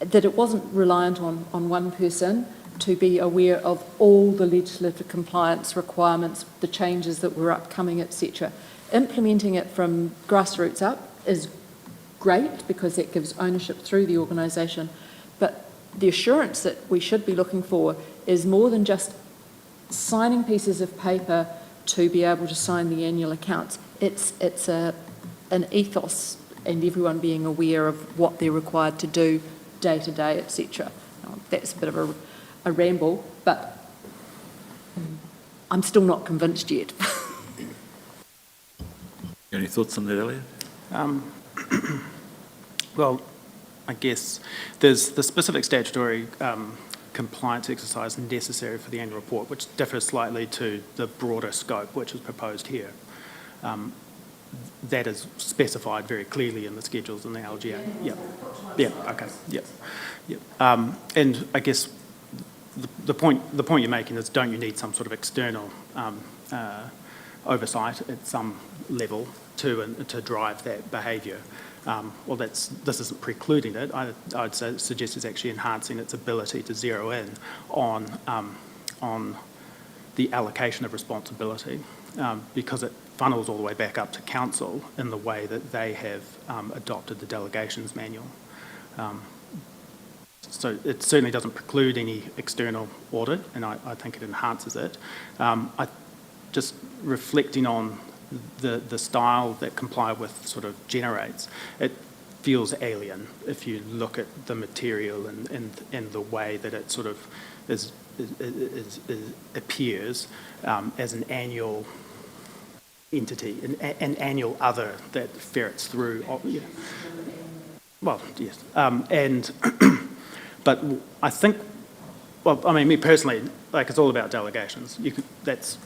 that it wasn't reliant on one person to be aware of all the legislative compliance requirements, the changes that were upcoming, etc. Implementing it from grassroots up is great because that gives ownership through the organisation, but the assurance that we should be looking for is more than just signing pieces of paper to be able to sign the annual accounts. It's an ethos and everyone being aware of what they're required to do day to day, etc. That's a bit of a ramble, but I'm still not convinced yet. Any thoughts on that, Elliot? Well, I guess there's the specific statutory compliance exercise necessary for the annual report, which differs slightly to the broader scope which is proposed here. That is specified very clearly in the schedules and the LGA. Yeah. Okay. Yeah. And I guess the point you're making is, don't you need some sort of external oversight at some level to drive that behaviour? Well, this isn't precluding it. I'd suggest it's actually enhancing its ability to zero in on the allocation of responsibility, because it funnels all the way back up to council in the way that they have adopted the delegations manual. So it certainly doesn't preclude any external audit, and I think it enhances it. Just reflecting on the style that Comply With sort of generates, it feels alien if you look at the material and the way that it sort of appears as an annual entity, an annual other that ferrets through. Well, yes. But I think, well, I mean, me personally, like, it's all about delegations. That's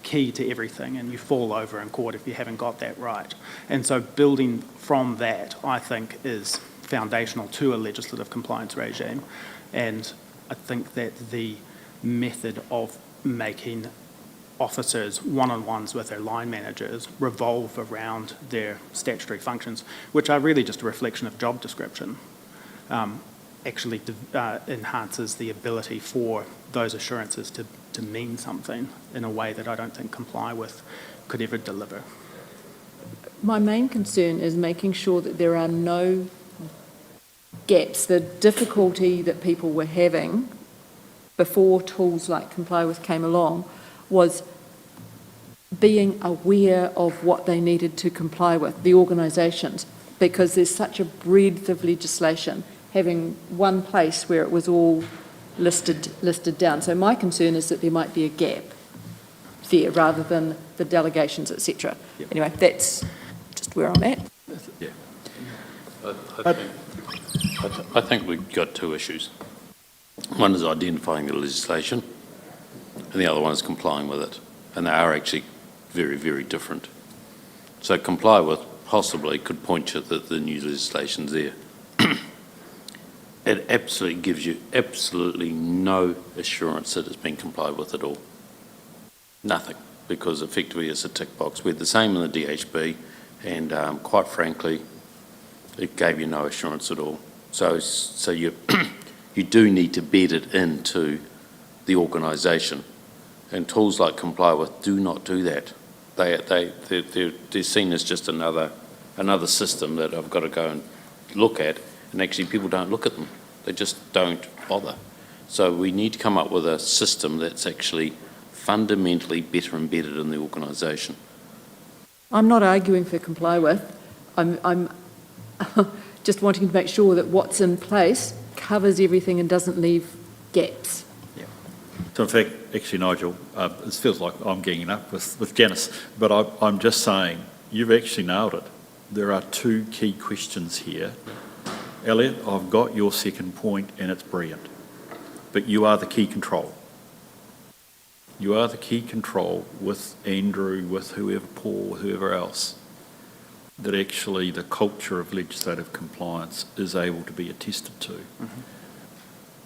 key to everything, and you fall over in court if you haven't got that right. And so building from that, I think, is foundational to a legislative compliance regime. And I think that the method of making officers one-on-ones with their line managers revolve around their statutory functions, which are really just a reflection of job description, actually enhances the ability for those assurances to mean something in a way that I don't think Comply With could ever deliver. My main concern is making sure that there are no gaps. The difficulty that people were having before tools like Comply With came along was being aware of what they needed to comply with, the organisations, because there's such a breadth of legislation, having one place where it was all listed down. So my concern is that there might be a gap there rather than the delegations, etc. Yep. Anyway, that's just where I'm at. Yeah. I think we've got two issues. One is identifying the legislation, and the other one is complying with it. And they are actually very, very different. So Comply With possibly could point you that the new legislation's there. It absolutely gives you absolutely no assurance that it's been complied with at all. Nothing, because effectively it's a tick box. We're the same in the DHB, and quite frankly, it gave you no assurance at all. So you you do need to bed it into the organisation, and tools like Comply With do not do that. They're seen as just another system that I've got to go and look at, and actually people don't look at them. They just don't bother. So we need to come up with a system that's actually fundamentally better embedded in the organisation. I'm not arguing for Comply With. I'm just wanting to make sure that what's in place covers everything and doesn't leave gaps. Yeah. So in fact, actually, Nigel, it feels like I'm ganging up with Janice, but I'm just saying you've actually nailed it. There are two key questions here Elliot, I've got your second point and it's brilliant, but you are the key control. You are the key control with Andrew, with whoever, Paul, whoever else, that actually the culture of legislative compliance is able to be attested to. Mm-hmm.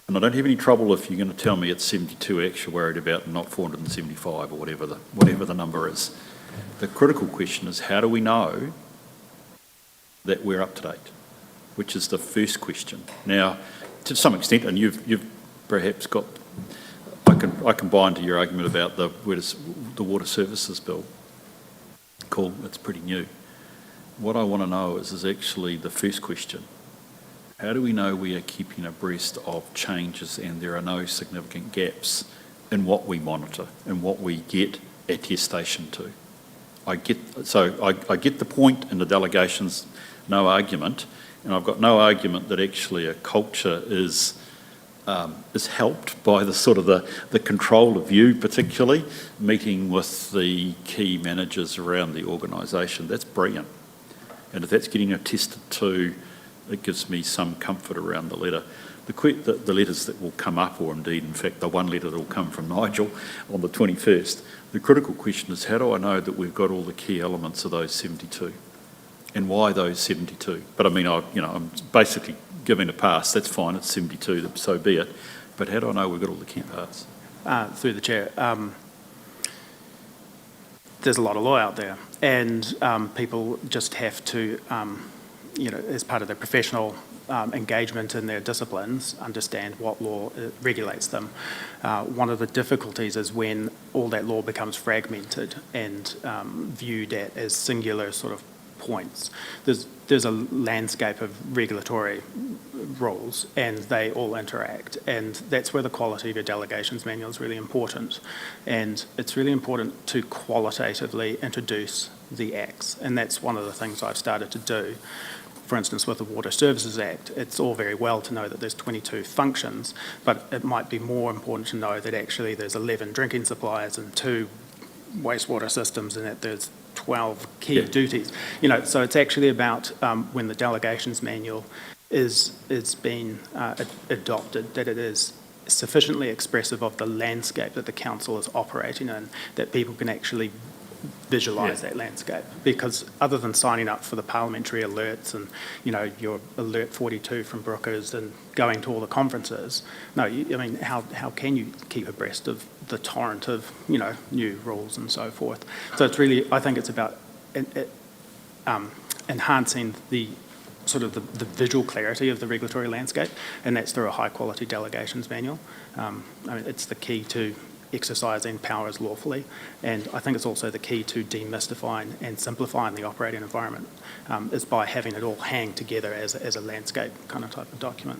And I don't have any trouble if you're going to tell me it's 72 actually worried about, not 475 or whatever the number is. The critical question is, how do we know that we're up to date? Which is the first question. Now, to some extent, and you've perhaps got, I can buy into your argument about the water services bill. Cool, it's pretty new. What I want to know is actually the first question. How do we know we are keeping abreast of changes and there are no significant gaps in what we monitor and what we get attestation to? I get the point in the delegations, no argument, and I've got no argument that actually a culture is helped by the sort of the control of you, particularly meeting with the key managers around the organisation. That's brilliant, and if that's getting attested to, it gives me some comfort around the letter. The letters that will come up, or indeed, in fact, the one letter that will come from Nigel on the 21st, the critical question is, how do I know that we've got all the key elements of those 72? And why those 72? But I mean, I'm basically giving a pass. That's fine, it's 72, so be it. But how do I know we've got all the key parts? Through the chair, there's a lot of law out there, and people just have to, as part of their professional engagement in their disciplines, understand what law regulates them. One of the difficulties is when all that law becomes fragmented and viewed as singular sort of points. There's a landscape of regulatory rules and they all interact, and that's where the quality of your delegations manual is really important. And it's really important to qualitatively introduce the acts, and that's one of the things I've started to do. For instance, with the Water Services Act, it's all very well to know that there's 22 functions, but it might be more important to know that actually there's 11 drinking suppliers and 2 wastewater systems, and that there's 12 key duties. So it's actually about when the delegations manual is being adopted, that it is sufficiently expressive of the landscape that the council is operating in, that people can actually visualise that landscape. Because other than signing up for the parliamentary alerts and, your alert 42 from Brookers and going to all the conferences, how can you keep abreast of the torrent of, new rules and so forth? So it's really, I think it's about enhancing the sort of the visual clarity of the regulatory landscape, and that's through a high quality delegations manual. It's the key to exercising powers lawfully, and I think it's also the key to demystifying and simplifying the operating environment, is by having it all hang together as a landscape kind of type of document.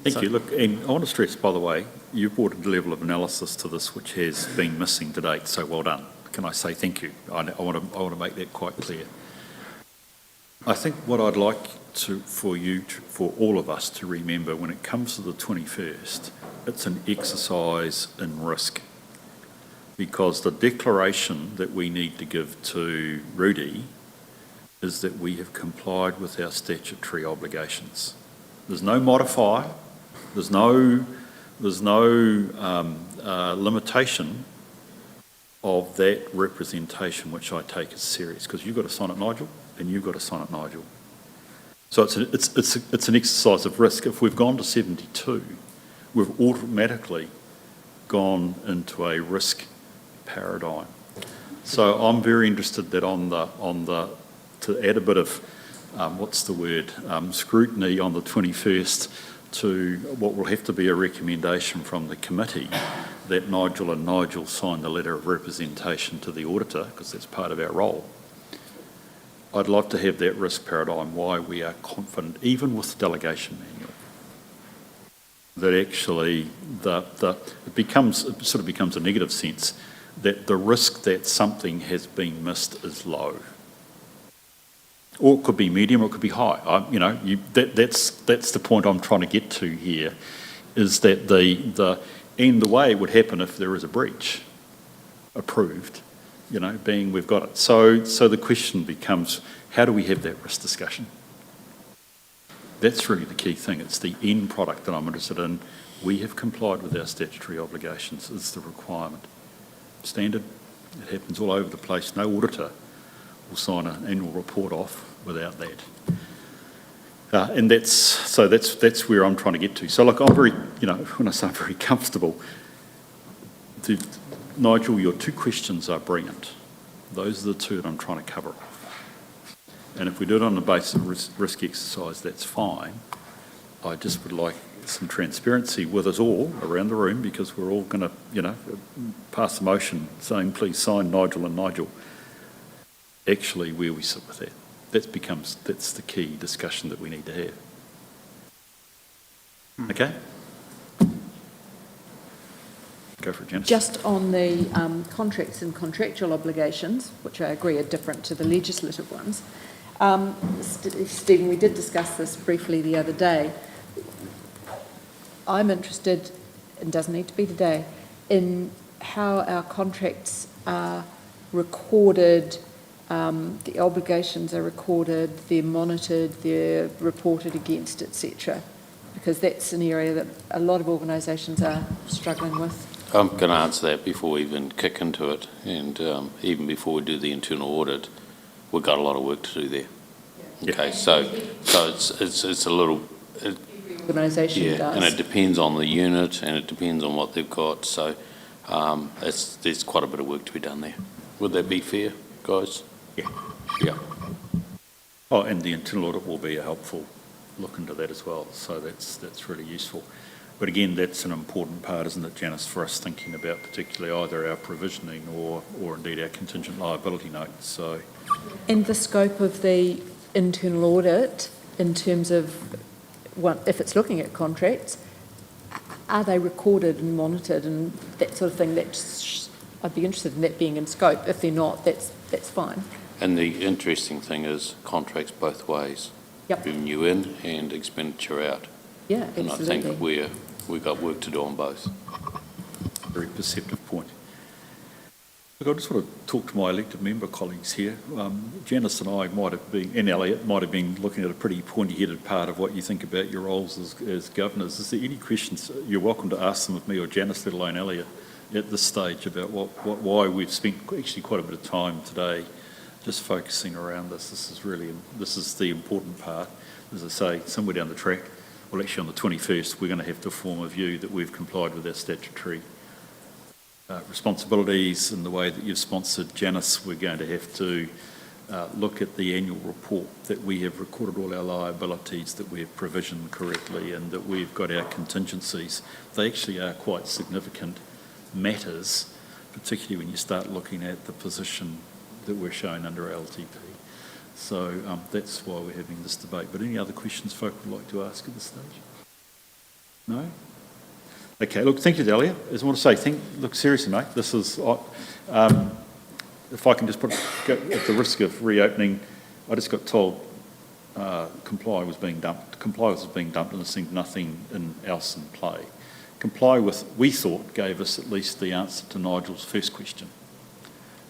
Thank you. Look, and I want to stress, by the way, you brought a level of analysis to this which has been missing to date, so well done. Can I say thank you? I want to make that quite clear. I think what I'd like for all of us to remember when it comes to the 21st, it's an exercise in risk, because the declaration that we need to give to Rudy is that we have complied with our statutory obligations. There's no modifier, there's no limitation of that representation, which I take as serious, because you've got to sign it, Nigel, and you've got to sign it, Nigel. So it's an exercise of risk. If we've gone to 72, we've automatically gone into a risk paradigm. So I'm very interested that to add a bit of scrutiny on the 21st to what will have to be a recommendation from the committee that Nigel sign the letter of representation to the auditor, because that's part of our role. I'd like to have that risk paradigm, why we are confident, even with the delegation manual, that actually it sort of becomes a negative sense, that the risk that something has been missed is low. Or it could be medium, or it could be high. That's the point I'm trying to get to here, is that the way it would happen if there is a breach approved, being we've got it. So the question becomes, how do we have that risk discussion? That's really the key thing. It's the end product that I'm interested in. We have complied with our statutory obligations. It's the requirement. Standard, it happens all over the place. No auditor will sign an annual report off without that. And that's where I'm trying to get to. So look, I'm very, when I say I'm very comfortable, Nigel, your two questions are brilliant. Those are the two that I'm trying to cover off. And if we do it on the basis of risk exercise, that's fine. I just would like some transparency with us all around the room, because we're all going to, pass the motion saying, please sign Nigel and Nigel. Actually, where we sit with that. That's the key discussion that we need to have. Okay? Go for it, Janice. Just on the contracts and contractual obligations, which I agree are different to the legislative ones. Stephen, we did discuss this briefly the other day. I'm interested, and doesn't need to be today, in how our contracts are recorded, the obligations are recorded, they're monitored, they're reported against, etc. Because that's an area that a lot of organisations are struggling with. I'm going to answer that before we even kick into it, and even before we do the internal audit, we've got a lot of work to do there. Yeah. Okay, so it's a little. Organisation does. And it depends on the unit, and it depends on what they've got. So there's quite a bit of work to be done there. Would that be fair, guys? Yeah. Yeah. Oh, and the internal audit will be a helpful look into that as well. So that's really useful. But again, that's an important part, isn't it, Janice, for us thinking about particularly either our provisioning or indeed our contingent liability notes. So. And the scope of the internal audit in terms of if it's looking at contracts, are they recorded and monitored and that sort of thing? I'd be interested in that being in scope. If they're not, that's fine. And the interesting thing is contracts both ways. Yep. Revenue in and expenditure out. Yeah, and absolutely. I think we've got work to do on both. Very perceptive point. Look, I just want to talk to my elected member colleagues here. Janice and I might have been, and Elliot might have been looking at a pretty pointy-headed part of what you think about your roles as governors. Is there any questions? You're welcome to ask them of me or Janice, let alone Elliot, at this stage about why we've spent actually quite a bit of time today just focusing around this. This is the important part. As I say, somewhere down the track, well, actually on the 21st, we're going to have to form a view that we've complied with our statutory responsibilities in the way that you've sponsored. Janice, we're going to have to look at the annual report, that we have recorded all our liabilities, that we've provisioned correctly, and that we've got our contingencies. They actually are quite significant matters, particularly when you start looking at the position that we're showing under our LTP. So that's why we're having this debate. But any other questions folk would like to ask at this stage? No? Okay, look, thank you, Dahlia. I just want to say, look, seriously, mate, this is, if I can just go at the risk of reopening, I just got told Comply was being dumped. Comply was being dumped and there seemed nothing else in play. Comply with, we thought, gave us at least the answer to Nigel's first question.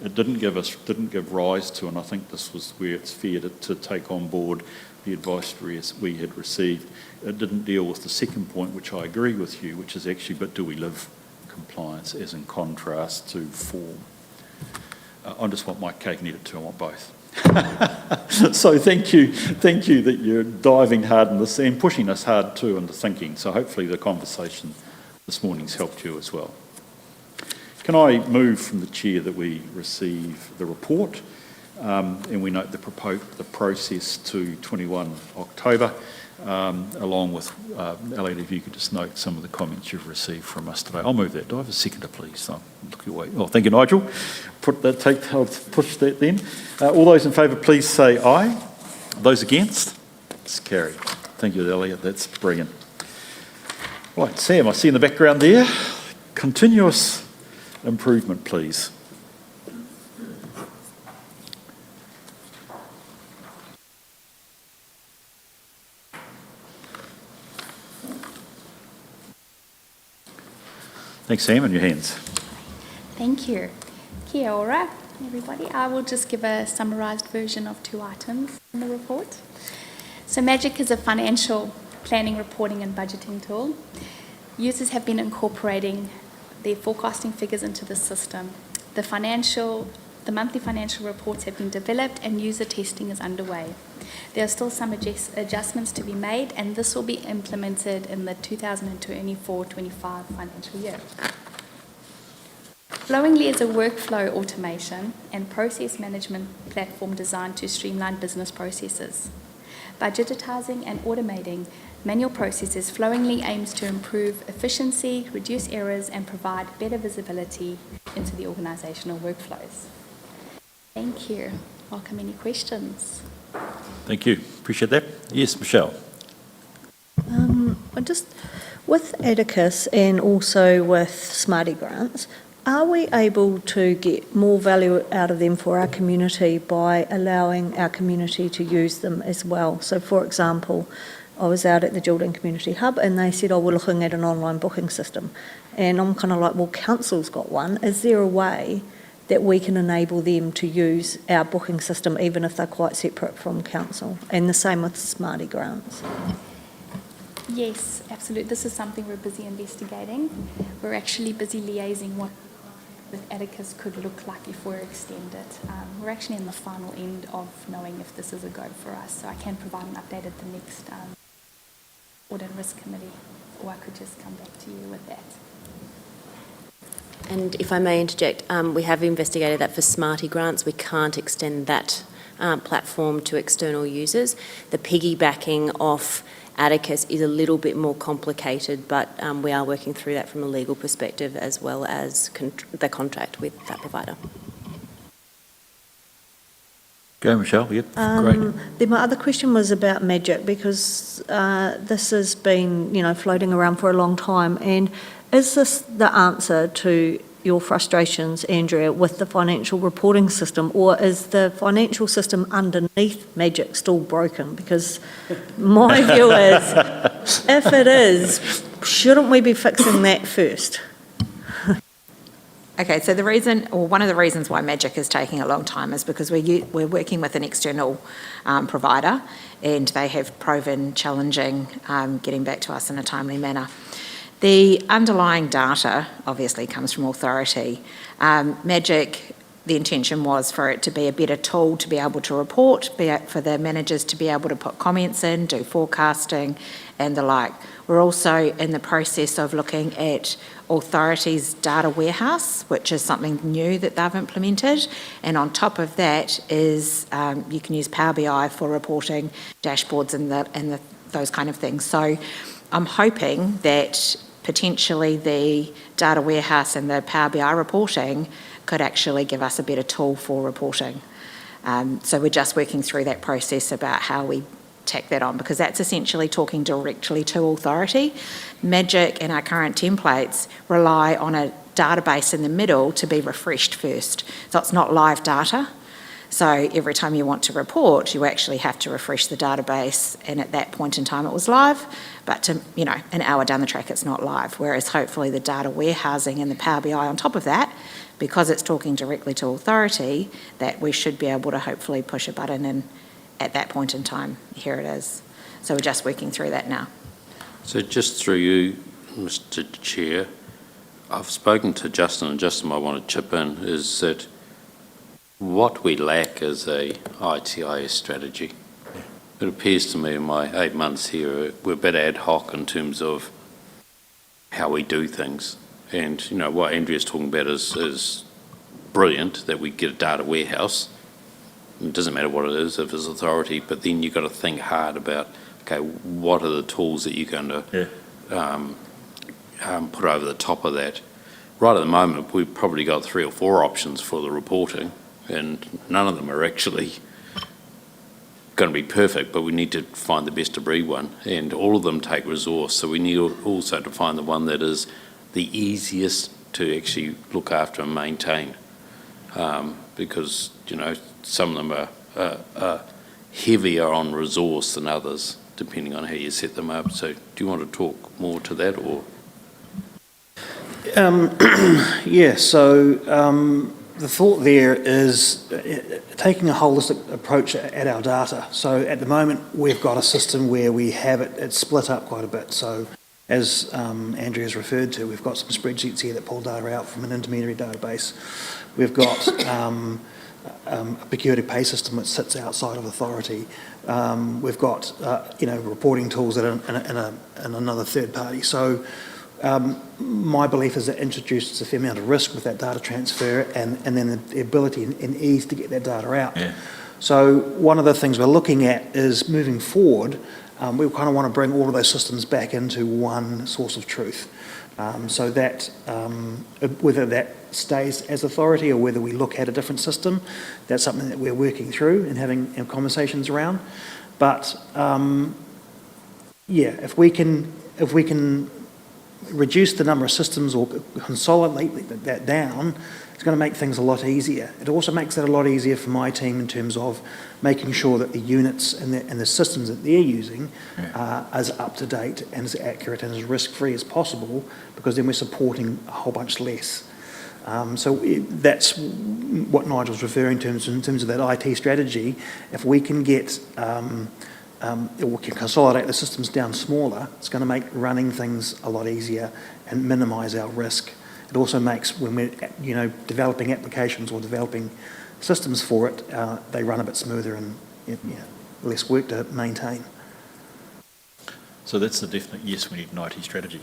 It didn't give rise to, and I think this was where it's fair to take on board the advice we had received. It didn't deal with the second point, which I agree with you, which is actually, but do we live compliance as in contrast to form? I just want my cake and eat it too, I want both. So thank you that you're diving hard in this and pushing us hard too into thinking. So hopefully the conversation this morning's helped you as well. Can I move from the chair that we receive the report and we note the process to 21 October, along with, Elliot, if you could just note some of the comments you've received from us today. I'll move that. Do I have a seconder, please? Look your way. Oh, thank you, Nigel. I'll push that then. All those in favour, please say aye. Those against? It's carried. Thank you, Elliot. That's brilliant. Right, Sam, I see in the background there. Continuous improvement, please. Thanks, Sam, and your hands. Thank you. Kia ora, everybody. I will just give a summarised version of 2 items in the report. So Magic is a financial planning, reporting and budgeting tool. Users have been incorporating their forecasting figures into the system. The monthly financial reports have been developed and user testing is underway. There are still some adjustments to be made, and this will be implemented in the 2024-25 financial year. Flowingly is a workflow automation and process management platform designed to streamline business processes. By digitizing and automating manual processes, Flowingly aims to improve efficiency, reduce errors, and provide better visibility into the organisational workflows. Thank you. Welcome any questions. Thank you. Appreciate that. Yes, Michelle. With Atticus and also with Smarty Grants, are we able to get more value out of them for our community by allowing our community to use them as well? So, for example, I was out at the Geraldine Community Hub and they said, we're looking at an online booking system. And I'm kind of like, well, council's got one. Is there a way that we can enable them to use our booking system even if they're quite separate from council? And the same with Smarty Grants. Yes, absolutely. This is something we're busy investigating. We're actually busy liaising what with Atticus could look like if we're extended. We're actually in the final end of knowing if this is a go for us, so I can provide an update at the next Audit and Risk Committee, or I could just come back to you with that. And if I may interject, we have investigated that for Smarty Grants. We can't extend that platform to external users. The piggybacking off Atticus is a little bit more complicated, but we are working through that from a legal perspective as well as the contract with that provider. Go, Michelle. Yep, great. Then my other question was about Magic, because this has been, floating around for a long time. And is this the answer to your frustrations, Andrea, with the financial reporting system, or is the financial system underneath Magic still broken? Because my view is, if it is, shouldn't we be fixing that first? Okay, so one of the reasons why Magic is taking a long time is because we're working with an external provider, and they have proven challenging getting back to us in a timely manner. The underlying data obviously comes from authority. Magic, the intention was for it to be a better tool to be able to report, for the managers to be able to put comments in, do forecasting and the like. We're also in the process of looking at authority's data warehouse, which is something new that they've implemented. And on top of that is you can use Power BI for reporting, dashboards and those kind of things. So I'm hoping that potentially the data warehouse and the Power BI reporting could actually give us a better tool for reporting. So we're just working through that process about how we tack that on, because that's essentially talking directly to authority. Magic and our current templates rely on a database in the middle to be refreshed first. So it's not live data. So every time you want to report, you actually have to refresh the database, and at that point in time it was live, but an hour down the track it's not live. Whereas hopefully the data warehousing and the Power BI on top of that, because it's talking directly to authority, that we should be able to hopefully push a button and at that point in time, here it is. So we're just working through that now. So just through you, Mr. Chair, I've spoken to Justin, and Justin might want to chip in, is that what we lack is a ITIS strategy. It appears to me in my 8 months here, we're a bit ad hoc in terms of how we do things. And, what Andrea's talking about is brilliant, that we get a data warehouse. It doesn't matter what it is, if it's authority, but then you've got to think hard about, okay, what are the tools that you're going to put over the top of that? Right at the moment, we've probably got 3 or 4 options for the reporting, and none of them are actually going to be perfect, but we need to find the best of breed one, and all of them take resource, so we need also to find the one that is the easiest to actually look after and maintain, because some of them are heavier on resource than others, depending on how you set them up. So do you want to talk more to that, or? the thought there is taking a holistic approach at our data. So at the moment, we've got a system where we have it's split up quite a bit. So as Andrew has referred to, we've got some spreadsheets here that pull data out from an intermediary database. We've got a procure-to pay system that sits outside of authority. We've got reporting tools that are in another third party. So my belief is it introduces a fair amount of risk with that data transfer and then the ability and ease to get that data out. Yeah. So one of the things we're looking at is moving forward, we kind of want to bring all of those systems back into one source of truth. So that whether that stays as authority or whether we look at a different system, that's something that we're working through and having conversations around. But if we can reduce the number of systems or consolidate that down, it's going to make things a lot easier. It also makes it a lot easier for my team in terms of making sure that the units and the systems that they're using are as up to date and as accurate and as risk-free as possible, because then we're supporting a whole bunch less. That's what Nigel's referring to in terms of that IT strategy. If we can get we can consolidate the systems down smaller, it's going to make running things a lot easier and minimise our risk. It also makes, when we're developing applications or developing systems for it, they run a bit smoother and less work to maintain. So that's a definite yes, we need an IT strategy.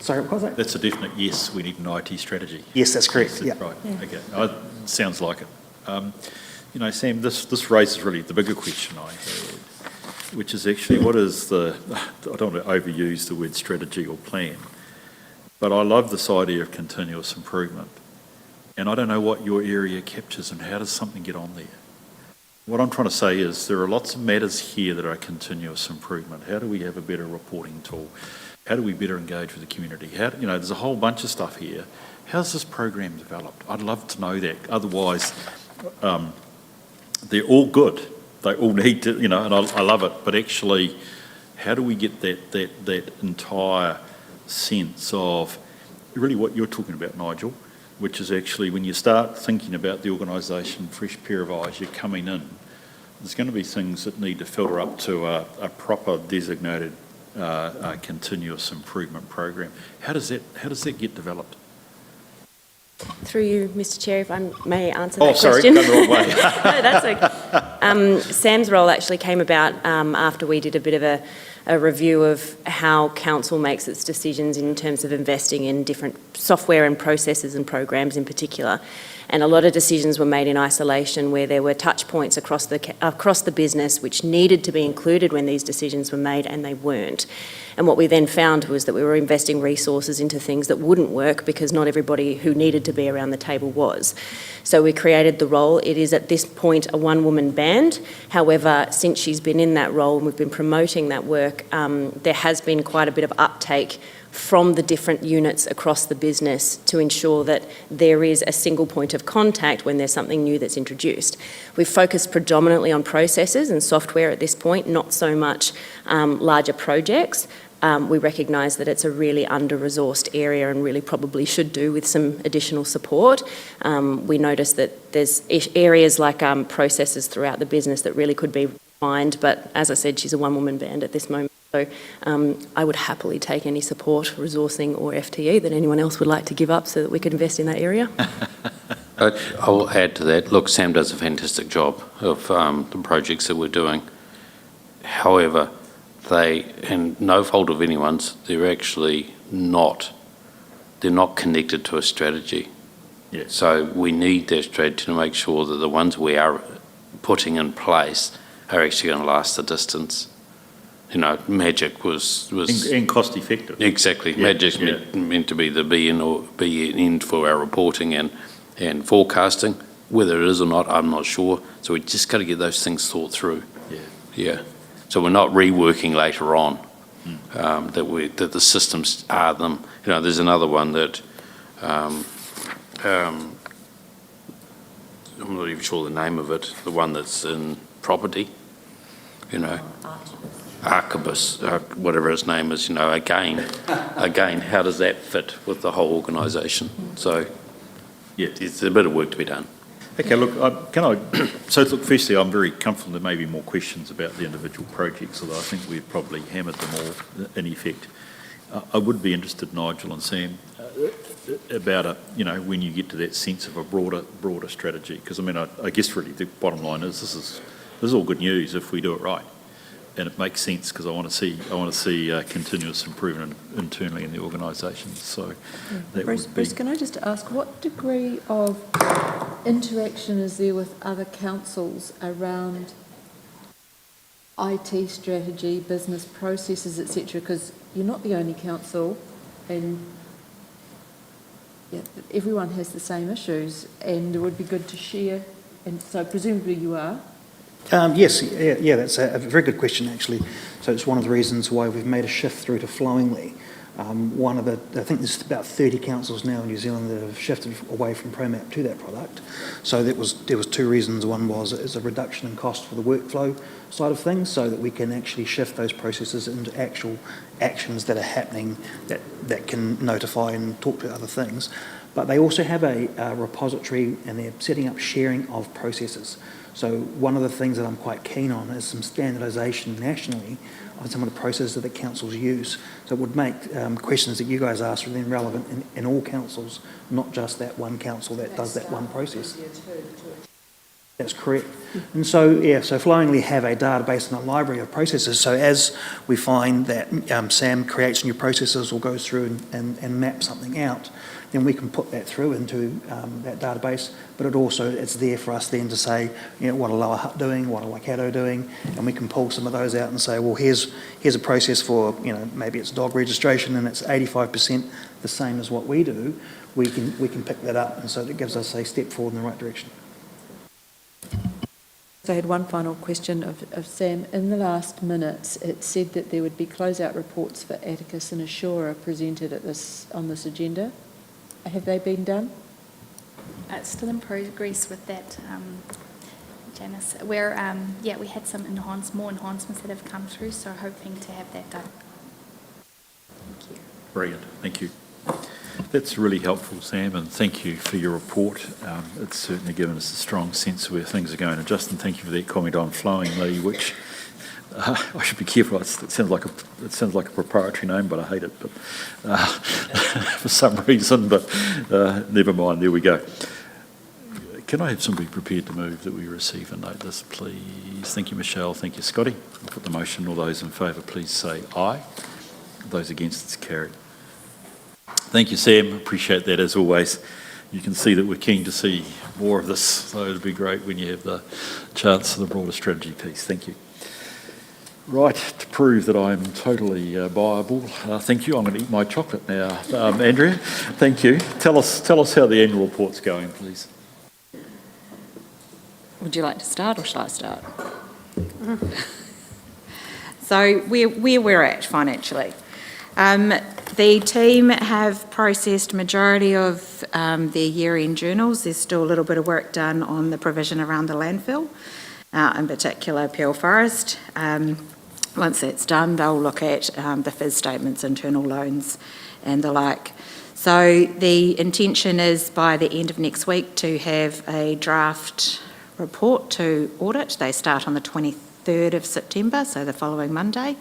Sorry, what was that? That's a definite yes, we need an IT strategy. Yes, that's correct. Yes, right, okay. Sounds like it. Sam, this raises really the bigger question I had, which is actually what is I don't want to overuse the word strategy or plan, but I love this idea of continuous improvement. And I don't know what your area captures and how does something get on there. What I'm trying to say is there are lots of matters here that are continuous improvement. How do we have a better reporting tool? How do we better engage with the community? There's a whole bunch of stuff here. How's this program developed? I'd love to know that. Otherwise, they're all good. They all need to, and I love it. But actually, how do we get that entire sense of really what you're talking about, Nigel, which is actually when you start thinking about the organisation, fresh pair of eyes, you're coming in, there's going to be things that need to filter up to a proper designated continuous improvement program. How does that get developed? Through you, Mr. Chair, if I may answer that question. Oh, sorry, gone the wrong way. No, that's okay. Sam's role actually came about after we did a bit of a review of how council makes its decisions in terms of investing in different software and processes and programs in particular. And a lot of decisions were made in isolation where there were touch points across the business which needed to be included when these decisions were made, and they weren't. And what we then found was that we were investing resources into things that wouldn't work because not everybody who needed to be around the table was. So we created the role. It is at this point a one-woman band. However, since she's been in that role and we've been promoting that work, there has been quite a bit of uptake from the different units across the business to ensure that there is a single point of contact when there's something new that's introduced. We've focused predominantly on processes and software at this point, not so much larger projects. We recognise that it's a really under-resourced area and really probably should do with some additional support. We notice that there's areas like processes throughout the business that really could be refined, but as I said, she's a one-woman band at this moment. So I would happily take any support, resourcing or FTE that anyone else would like to give up so that we could invest in that area. I'll add to that. Look, Sam does a fantastic job of the projects that we're doing. However, and no fault of anyone's, they're actually not connected to a strategy. Yeah. So we need that strategy to make sure that the ones we are putting in place are actually going to last the distance. Magic was and cost effective. Exactly. Yeah, Magic's meant to be the be and end for our reporting and forecasting. Whether it is or not, I'm not sure. So we just got to get those things thought through. Yeah. So we're not reworking later on that the systems are them. There's another one that I'm not even sure the name of it. The one that's in property. Archibus, whatever his name is, again, how does that fit with the whole organisation? So, Yeah. It's a bit of work to be done. Okay, look, look, firstly, I'm very comfortable there may be more questions about the individual projects, although I think we've probably hammered them all in effect. I would be interested, Nigel and Sam, about when you get to that sense of a broader strategy, because I guess really the bottom line is this is all good news if we do it right, and it makes sense because I want to see continuous improvement internally in the organisation. So that would be. Bruce, can I just ask, what degree of interaction is there with other councils around IT strategy, business processes, etc.? Because you're not the only council, and everyone has the same issues, and it would be good to share. And so presumably you are. Yes, that's a very good question, actually. So it's one of the reasons why we've made a shift through to Flowingly. I think there's about 30 councils now in New Zealand that have shifted away from ProMap to that product. So there was two reasons. One was it's a reduction in cost for the workflow side of things, so that we can actually shift those processes into actual actions that are happening that can notify and talk to other things. But they also have a repository, and they're setting up sharing of processes. So one of the things that I'm quite keen on is some standardisation nationally on some of the processes that councils use. So it would make questions that you guys ask then relevant in all councils, not just that one council that does that one process. That's correct. And so Flowingly have a database and a library of processes. So as we find that Sam creates new processes or goes through and maps something out, then we can put that through into that database. But it's there for us then to say, what are Lower Hutt doing, what are Waikato doing, and we can pull some of those out and say, well, here's a process for, maybe it's dog registration and it's 85% the same as what we do. We can pick that up, and so it gives us a step forward in the right direction. So I had one final question of Sam. In the last minutes, it said that there would be closeout reports for Atticus and Ashura presented on this agenda. Have they been done? It's still in progress with that, Janice. We had some more enhancements that have come through, so hoping to have that done. Thank you. Brilliant, thank you. That's really helpful, Sam, and thank you for your report. It's certainly given us a strong sense of where things are going. And Justin, thank you for that comment on Flowingly, which I should be careful. It sounds like a proprietary name, but I hate it. But for some reason, but never mind. There we go. Can I have somebody prepared to move that we receive and note this, please? Thank you, Michelle. Thank you, Scotty. I'll put the motion. All those in favour, please say aye. Those against, it's carried. Thank you, Sam. Appreciate that as always. You can see that we're keen to see more of this, so it'd be great when you have the chance for the broader strategy piece. Thank you. Right, to prove that I'm totally viable, thank you. I'm going to eat my chocolate now. Andrea, thank you. Tell us how the annual report's going, please. Would you like to start, or shall I start? So where we're at financially. The team have processed majority of their year-end journals. There's still a little bit of work done on the provision around the landfill, in particular Peel Forest. Once that's done, they'll look at the FIS statements, internal loans and the like. So the intention is by the end of next week to have a draft report to audit. They start on the 23rd of September, so the following Monday.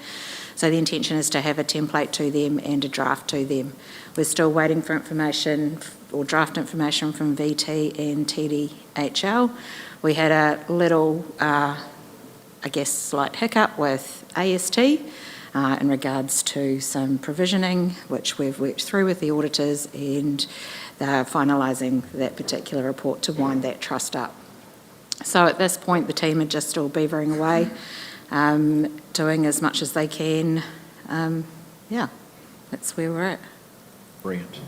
So the intention is to have a template to them and a draft to them. We're still waiting for information or draft information from VT and TDHL. We had a little, slight hiccup with AST in regards to some provisioning, which we've worked through with the auditors, and they're finalising that particular report to wind that trust up. So at this point, the team are just still beavering away, doing as much as they can. That's where we're at. Brilliant.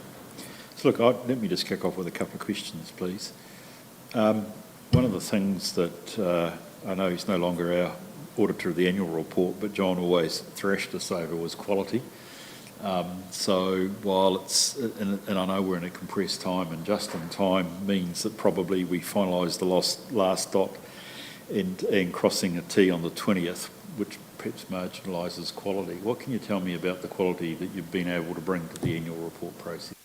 So look, let me just kick off with a couple of questions, please. One of the things that I know he's no longer our auditor of the annual report, but John always thrashed us over was quality. So while it's, and I know we're in a compressed time, and just in time means that probably we finalise the last dot and crossing a T on the 20th, which perhaps marginalises quality. What can you tell me about the quality that you've been able to bring to the annual report process?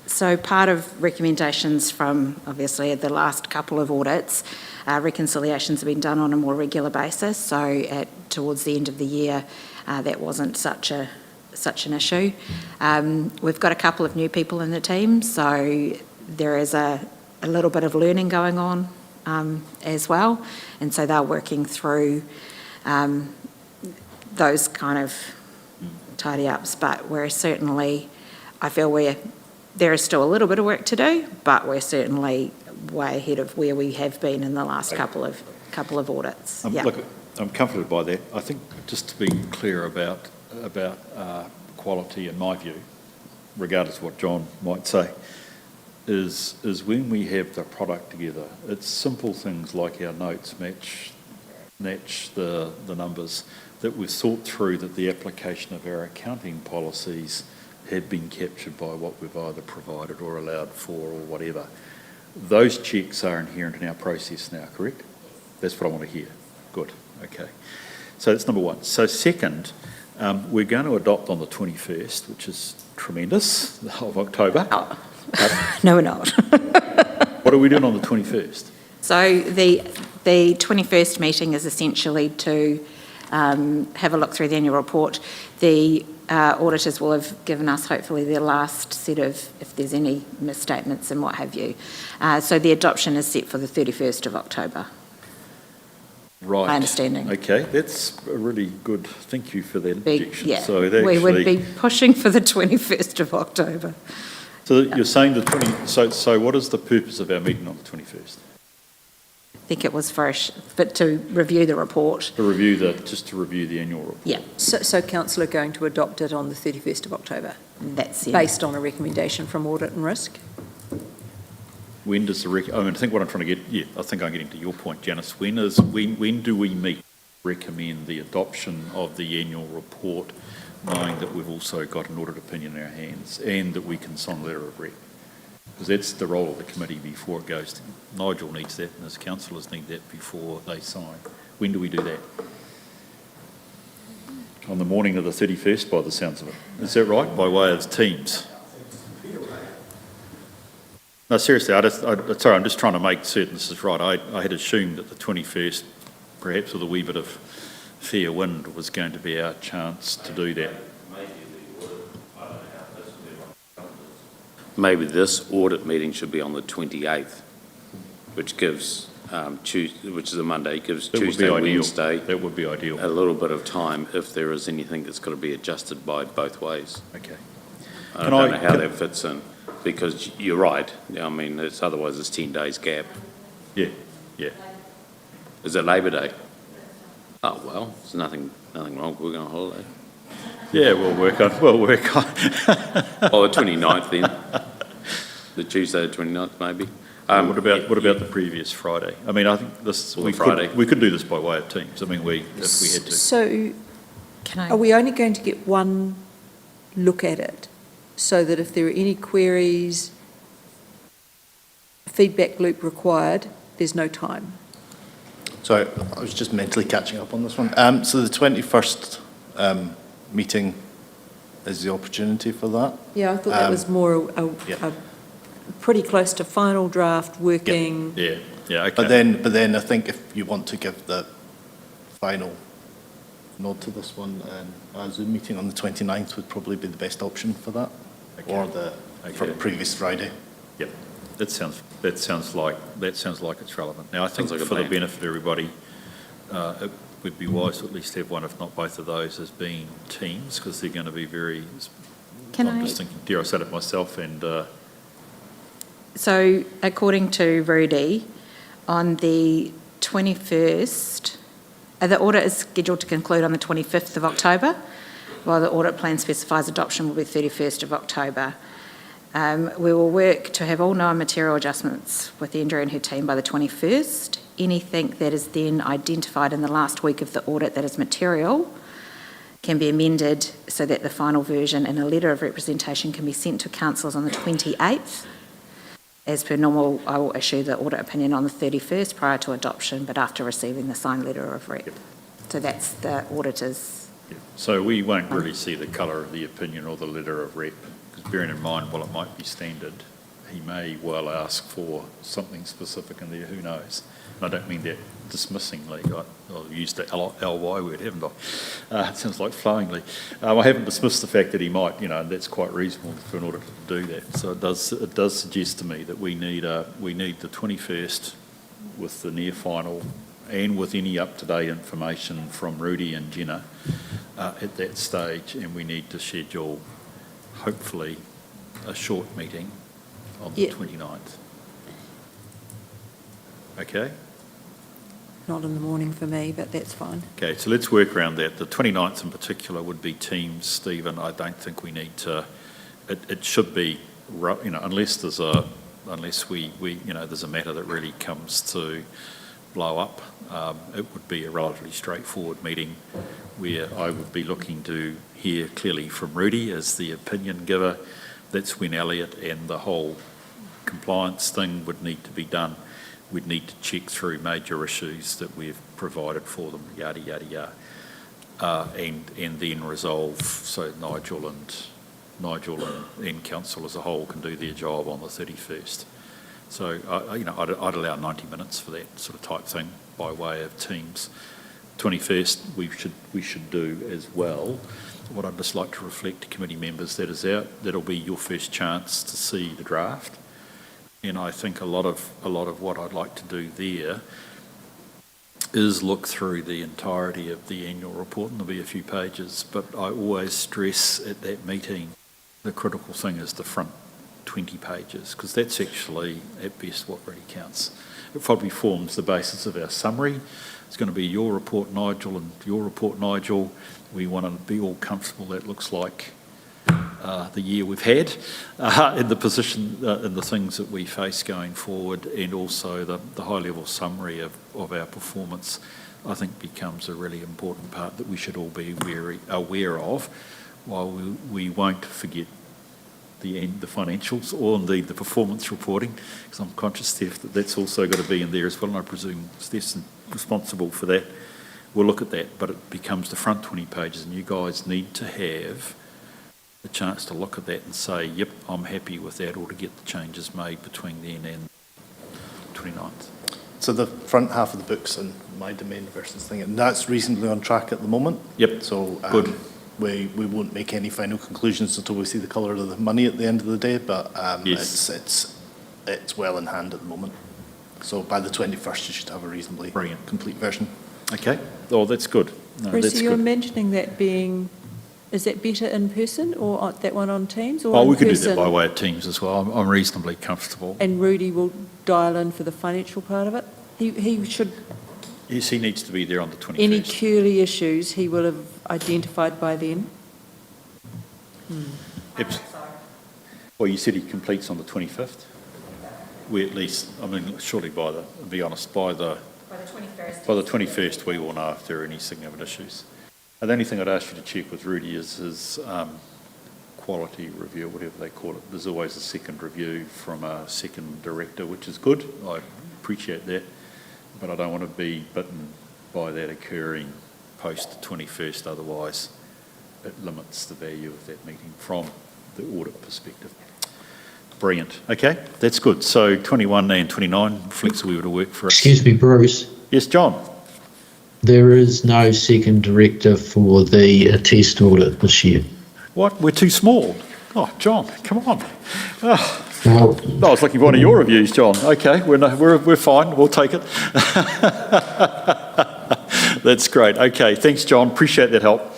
So part of recommendations from, obviously, the last couple of audits, reconciliations have been done on a more regular basis. So towards the end of the year, that wasn't such an issue. We've got a couple of new people in the team, so there is a little bit of learning going on as well. And so they're working through those kind of tidy-ups. But we're certainly, I feel there is still a little bit of work to do, but we're certainly way ahead of where we have been in the last couple of audits. Look, I'm comforted by that. I think just to be clear about quality, in my view, regardless of what John might say, is when we have the product together, it's simple things like our notes match the numbers, that we've thought through, that the application of our accounting policies have been captured by what we've either provided or allowed for or whatever. Those checks are inherent in our process now, correct? That's what I want to hear. Good, okay. So that's number one. So second, we're going to adopt on the 21st, which is tremendous, of October. No, we're not. What are we doing on the 21st? So the 21st meeting is essentially to have a look through the annual report. The auditors will have given us hopefully their last set of, if there's any misstatements and what have you. So the adoption is set for the 31st of October. Right. My understanding. Okay, that's a really good, thank you for that objection. Yeah, So we would be pushing for the 21st of October. So you're saying the 20, so what is the purpose of our meeting on the 21st? I think it was but to review the report. Just to review the annual report. Yeah. So council are going to adopt it on the 31st of October? That's it. Based on a recommendation from Audit and Risk? When does I think what I'm trying to get, I think I'm getting to your point, Janice. When do we meet, recommend the adoption of the annual report, knowing that we've also got an audit opinion in our hands and that we can sign a letter of rec? Because that's the role of the committee before it goes to, Nigel needs that and his councillors need that before they sign. When do we do that? On the morning of the 31st, by the sounds of it. Is that right? By way of teams? No, seriously, sorry, I'm just trying to make certain this is right. I had assumed that the 21st, perhaps with a wee bit of fair wind, was going to be our chance to do that. Maybe this audit meeting should be on the 28th, which gives, which is a Monday, gives Tuesday, Wednesday. That would be ideal. A little bit of time if there is anything that's got to be adjusted by both ways. Okay. I don't know how that fits in, because you're right. I mean, otherwise it's 10 days gap. Yeah. Is it Labor Day? Oh, well, there's nothing wrong. We're going on holiday. Yeah, we'll work on. Oh, the 29th then. The Tuesday, the 29th, maybe. What about the previous Friday? I mean, I think this we could do this by way of teams. I mean, if we had to. So, are we only going to get one look at it, so that if there are any queries, feedback loop required, there's no time? Sorry, I was just mentally catching up on this one. So the 21st meeting is the opportunity for that? Yeah, I thought that was more a pretty close to final draft working. Yeah, okay. But then I think if you want to give the final nod to this one, a Zoom meeting on the 29th would probably be the best option for that, or for the previous Friday. Yep, that sounds like it's relevant. Now, I think for the benefit of everybody, it would be wise to at least have one, if not both of those, as being teams, because they're going to be very. I'm just thinking, dare I said it myself, and. So, according to Rudy, on the 21st, the audit is scheduled to conclude on the 25th of October, while the audit plan specifies adoption will be 31st of October. We will work to have all known material adjustments with Andrea and her team by the 21st. Anything that is then identified in the last week of the audit that is material can be amended so that the final version in a letter of representation can be sent to councillors on the 28th. As per normal, I will issue the audit opinion on the 31st prior to adoption, but after receiving the signed letter of rep. So that's the auditors. So we won't really see the colour of the opinion or the letter of rep, because bearing in mind, while it might be standard, he may well ask for something specific in there, who knows? And I don't mean that dismissingly. I've used the LY word, haven't I? It sounds like flowingly. I haven't dismissed the fact that he might, and that's quite reasonable for an auditor to do that. So it does suggest to me that we need the 21st with the near final and with any up-to-date information from Rudy and Jenna at that stage, and we need to schedule, hopefully, a short meeting on the 29th. Okay? Not in the morning for me, but that's fine. Okay, so let's work around that. The 29th in particular would be Teams, Stephen. I don't think we need to, it should be, unless there's unless there's a matter that really comes to blow up, it would be a relatively straightforward meeting where I would be looking to hear clearly from Rudy as the opinion giver. That's when Elliot and the whole compliance thing would need to be done. We'd need to check through major issues that we've provided for them, yada, yada, yada, and then resolve so Nigel and council as a whole can do their job on the 31st. So, I'd allow 90 minutes for that sort of type thing by way of Teams. 21st we should do as well. What I'd just like to reflect to committee members that is out, that'll be your first chance to see the draft. And I think a lot of what I'd like to do there is look through the entirety of the annual report, and there'll be a few pages, but I always stress at that meeting the critical thing is the front 20 pages, because that's actually at best what really counts. It probably forms the basis of our summary. It's going to be your report, Nigel, and your report, Nigel. We want to be all comfortable that looks like the year we've had in the position and the things that we face going forward, and also the high-level summary of our performance, I think becomes a really important part that we should all be aware of, while we won't forget the financials or indeed the performance reporting, because I'm conscious, Steph, that's also got to be in there as well, and I presume Steph's responsible for that. We'll look at that, but it becomes the front 20 pages, and you guys need to have the chance to look at that and say, yep, I'm happy with that, or to get the changes made between then and 29th. So the front half of the book's in my domain versus thing, and that's reasonably on track at the moment. Yep, so good. We won't make any final conclusions until we see the colour of the money at the end of the day, but yes. it's well in hand at the moment. So by the 21st you should have a reasonably brilliant complete version. Okay, oh, that's good. No, Bruce, that's you're good. mentioning that being, is that better in person or that one on Teams or Oh, in we could do person? that by way of Teams as well. I'm reasonably comfortable. And Rudy will dial in for the financial part of it? He should... Yes, he needs to be there on the 21st. Any curly issues he will have identified by then? Well, you said he completes on the 25th? We at least, surely by the 21st we will know if there are any significant issues. And the only thing I'd ask you to check with Rudy is his quality review, whatever they call it. There's always a second review from a second director, which is good. I appreciate that. But I don't want to be bitten by that occurring post the 21st, otherwise it limits the value of that meeting from the audit perspective. Brilliant. Okay, that's good. So 21 and 29 reflects we were to work for us. Excuse me, Bruce. Yes, John. There is no second director for the test audit this year. What? We're too small. Oh, John, come on. Oh. Well, I was looking for one of your reviews, John. Okay, we're fine. We'll take it. That's great. Okay, thanks, John. Appreciate that help.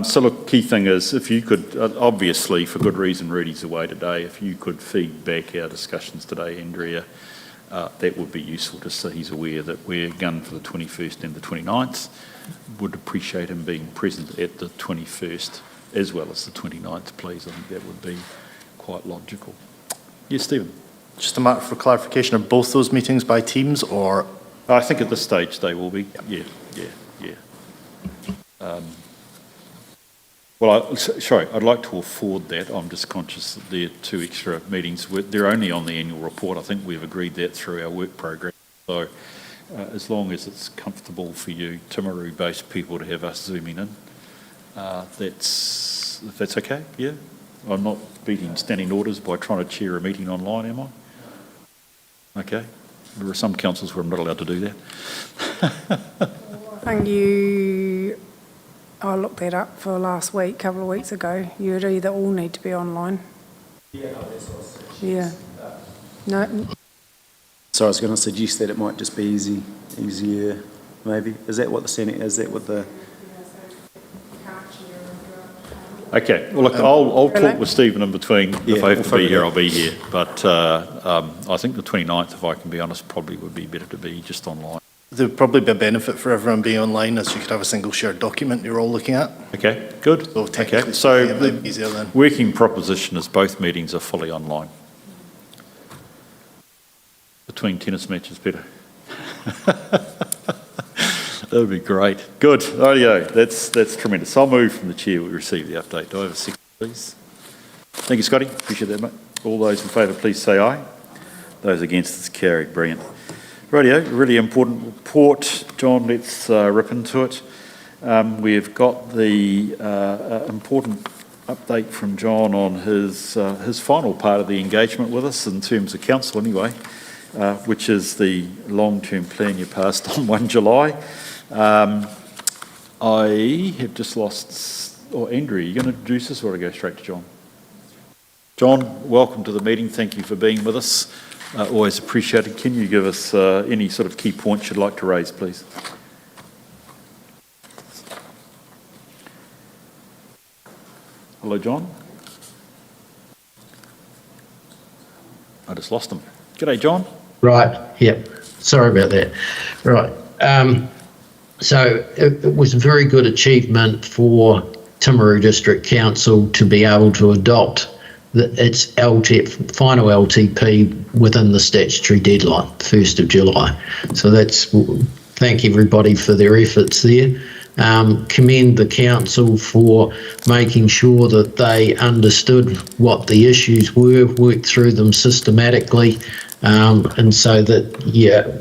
So look, key thing is if you could, obviously for good reason, Rudy's away today. If you could feed back our discussions today, Andrea, that would be useful just so he's aware that we're gun for the 21st and the 29th. Would appreciate him being present at the 21st as well as the 29th, please. I think that would be quite logical. Yes, Stephen. Just a matter for clarification, are both those meetings by Teams or? I think at this stage they will be. Yeah. Sorry, I'd like to afford that. I'm just conscious that there are 2 extra meetings. They're only on the annual report. I think we've agreed that through our work program. So as long as it's comfortable for you Timaru-based people to have us zooming in, if that's okay, yeah? I'm not beating standing orders by trying to chair a meeting online, am I? Okay. There are some councils where I'm not allowed to do that. I think I looked that up for last week, a couple of weeks ago. You'd either all need to be online. Yeah, no, that's what I was saying. Yeah. No. So I was going to suggest that it might just be easier, maybe. Is that what the Senate, is that what the... Okay, well, look, I'll talk with Stephen in between. If I have to be here, I'll be here. But I think the 29th, if I can be honest, probably would be better to be just online. There would probably be a benefit for everyone being online, as you could have a single shared document you're all looking at. Okay, good. So Okay, so the easier then. working proposition is both meetings are fully online. Between tennis matches, Peter. That would be great. Good. Rightio. That's tremendous. I'll move from the chair. We receive the update. Do I have a second, please? Thank you, Scotty. Appreciate that, mate. All those in favour, please say aye. Those against, it's carried. Brilliant. Rightio. Really important report. John, let's rip into it. We've got the important update from John on his final part of the engagement with us in terms of council anyway, which is the long-term plan you passed on 1 July. I have just lost, Andrew, are you going to introduce us or do I go straight to John? John, welcome to the meeting. Thank you for being with us. Always appreciated. Can you give us any sort of key points you'd like to raise, please? Hello, John. I just lost him. G'day, John. Right, yep. Sorry about that. Right. So it was a very good achievement for Timaru District Council to be able to adopt its final LTP within the statutory deadline, 1st of July. So thank everybody for their efforts there. Commend the council for making sure that they understood what the issues were, worked through them systematically, and so that,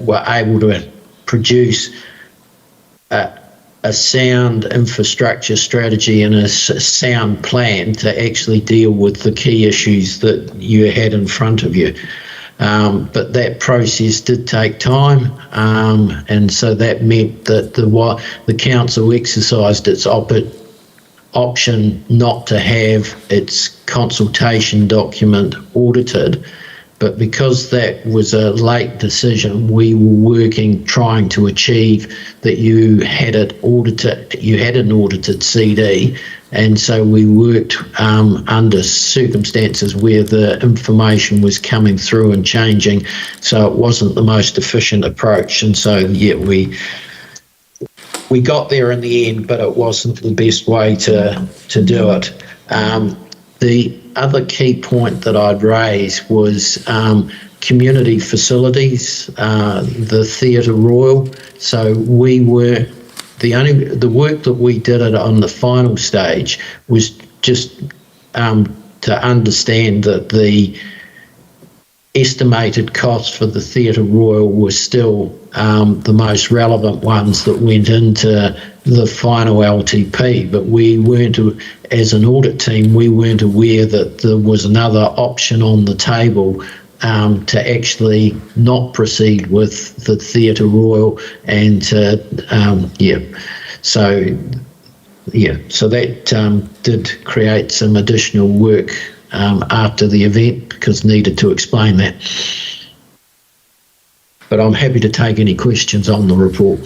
we're able to produce a sound infrastructure strategy and a sound plan to actually deal with the key issues that you had in front of you. But that process did take time, and so that meant that the council exercised its option not to have its consultation document audited. But because that was a late decision, we were trying to achieve that you had it audited, you had an audited CD, and so we worked under circumstances where the information was coming through and changing, so it wasn't the most efficient approach. And so, we got there in the end, but it wasn't the best way to do it. The other key point that I'd raise was community facilities, the Theatre Royal. So we were the work that we did on the final stage was just to understand that the estimated costs for the Theatre Royal were still the most relevant ones that went into the final LTP, but we weren't, as an audit team, we weren't aware that there was another option on the table to actually not proceed with the Theatre Royal and so that did create some additional work after the event because needed to explain that. But I'm happy to take any questions on the report.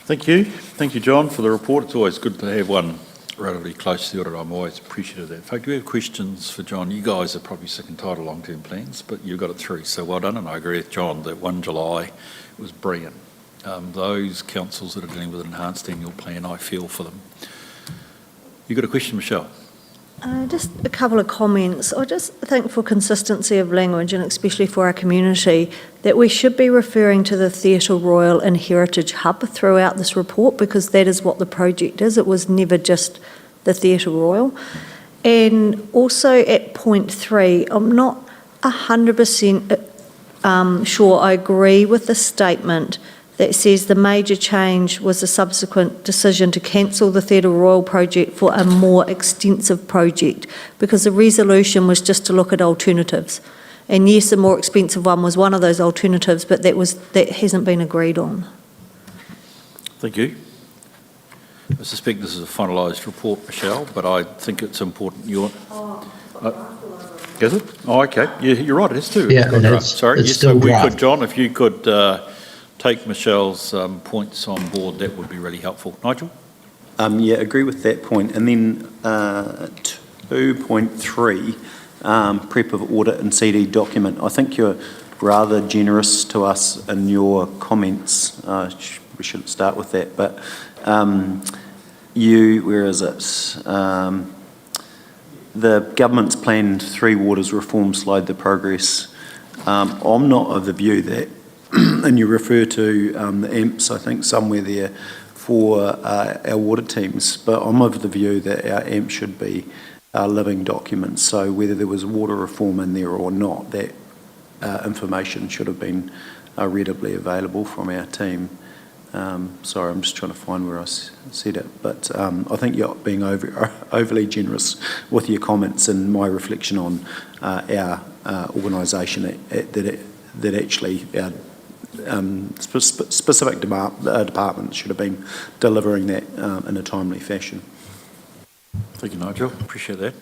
Thank you. Thank you, John, for the report. It's always good to have one relatively close to the audit. I'm always appreciative of that. In fact, do we have questions for John? You guys are probably sick and tired of long-term plans, but you got it through, so well done. And I agree with John that 1 July was brilliant. Those councils that are dealing with an enhanced annual plan, I feel for them. You got a question, Michelle? Just a couple of comments. I just think for consistency of language and especially for our community that we should be referring to the Theatre Royal and Heritage Hub throughout this report because that is what the project is. It was never just the Theatre Royal. And also at point 3, I'm not 100% sure I agree with the statement that says the major change was a subsequent decision to cancel the Theatre Royal project for a more extensive project, because the resolution was just to look at alternatives. And yes, the more expensive one was one of those alternatives, but that hasn't been agreed on. Thank you. I suspect this is a finalised report, Michelle, but I think it's important is it? Oh, okay. Yeah, you're right, it is too. Yeah, Sorry, it's yes, still so we draft. could, John, if you could take Michelle's points on board, that would be really helpful. Nigel? Yeah, agree with that point. And then 2.3, prep of audit and CD document. I think you're rather generous to us in your comments. We shouldn't start with that, but where is it? The government's planned 3 waters reform slowed the progress. I'm not of the view that, and you refer to the AMPs, I think, somewhere there for our water teams, but I'm of the view that our AMP should be living documents. So whether there was water reform in there or not, that information should have been readily available from our team. Sorry, I'm just trying to find where I said it, but I think you're being overly generous with your comments and my reflection on our organisation that actually our specific departments should have been delivering that in a timely fashion. Thank you, Nigel. Appreciate that.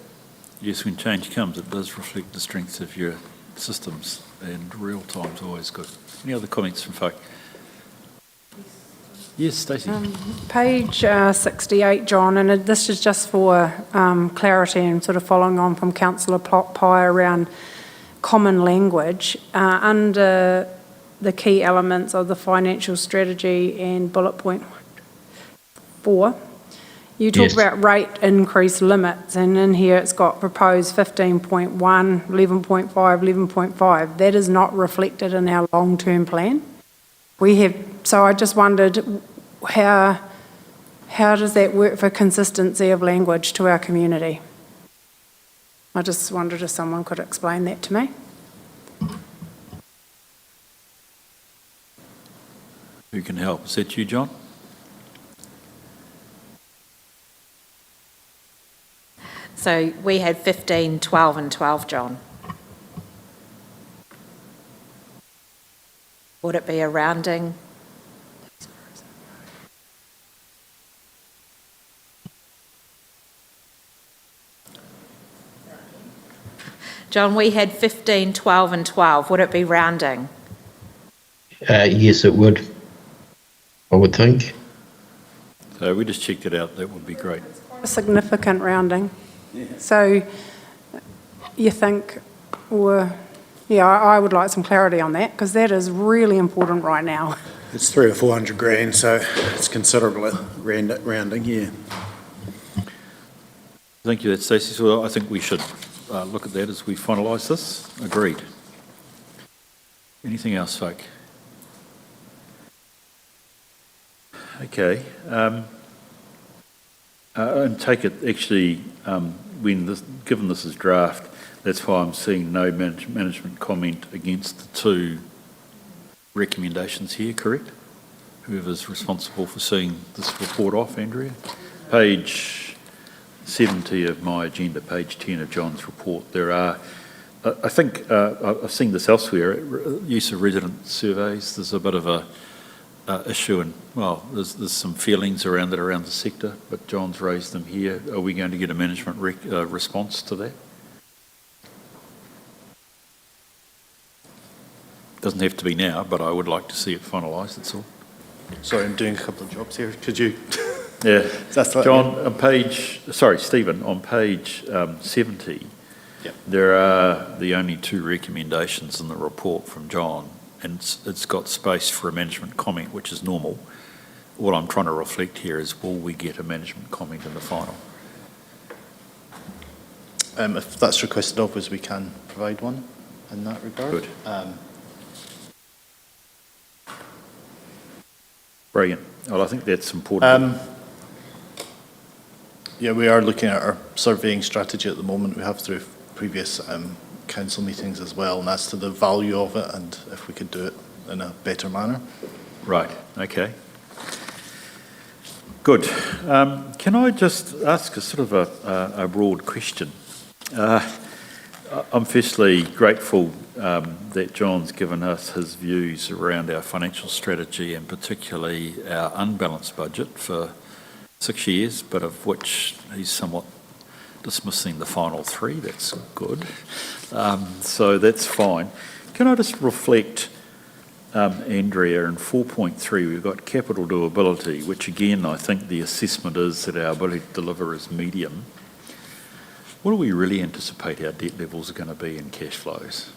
Yes, when change comes, it does reflect the strength of your systems, and real time's always good. Any other comments from folk? Yes, Stacey. Page 68, John, and this is just for clarity and sort of following on from Councillor Pye around common language. Under the key elements of the financial strategy and bullet point 4, you talk about rate increase limits, and in here it's got proposed 15.1, 11.5, 11.5. That is not reflected in our long-term plan. So I just wondered how does that work for consistency of language to our community? I just wondered if someone could explain that to me. Who can help? Is that you, John? So we had 15, 12 and 12, John. Would it be a rounding? John, we had 15, 12 and 12. Would it be rounding? Yes, it would. I would think. So we just checked it out. That would be great. A significant rounding. Yeah. So you think, I would like some clarity on that, because that is really important right now. It's 300 or 400 grand, so it's considerable rounding, yeah. Thank you, that's Stacey. So I think we should look at that as we finalise this. Agreed. Anything else, folk? Okay. And take it, actually, given this is draft, that's why I'm seeing no management comment against the 2 recommendations here, correct? Whoever's responsible for seeing this report off, Andrea. Page 70 of my agenda, page 10 of John's report. There are, I think, I've seen this elsewhere, use of resident surveys. There's a bit of a issue, and there's some feelings around it around the sector, but John's raised them here. Are we going to get a management response to that? Doesn't have to be now, but I would like to see it finalised, that's all. Sorry, I'm doing a couple of jobs here. Could you? Yeah. John, Stephen, on page 70, there are the only 2 recommendations in the report from John, and it's got space for a management comment, which is normal. What I'm trying to reflect here is, will we get a management comment in the final? If that's requested of us, we can provide one in that regard. Good. Brilliant. Well, I think that's important. Yeah, we are looking at our surveying strategy at the moment. We have through previous council meetings as well, and as to the value of it and if we could do it in a better manner. Right, okay. Good. Can I just ask a sort of a broad question? I'm firstly grateful that John's given us his views around our financial strategy and particularly our unbalanced budget for 6 years, but of which he's somewhat dismissing the final 3. That's good. So that's fine. Can I just reflect, Andrea, in 4.3 we've got capital doability, which again I think the assessment is that our ability to deliver is medium. What do we really anticipate our debt levels are going to be in cash flows?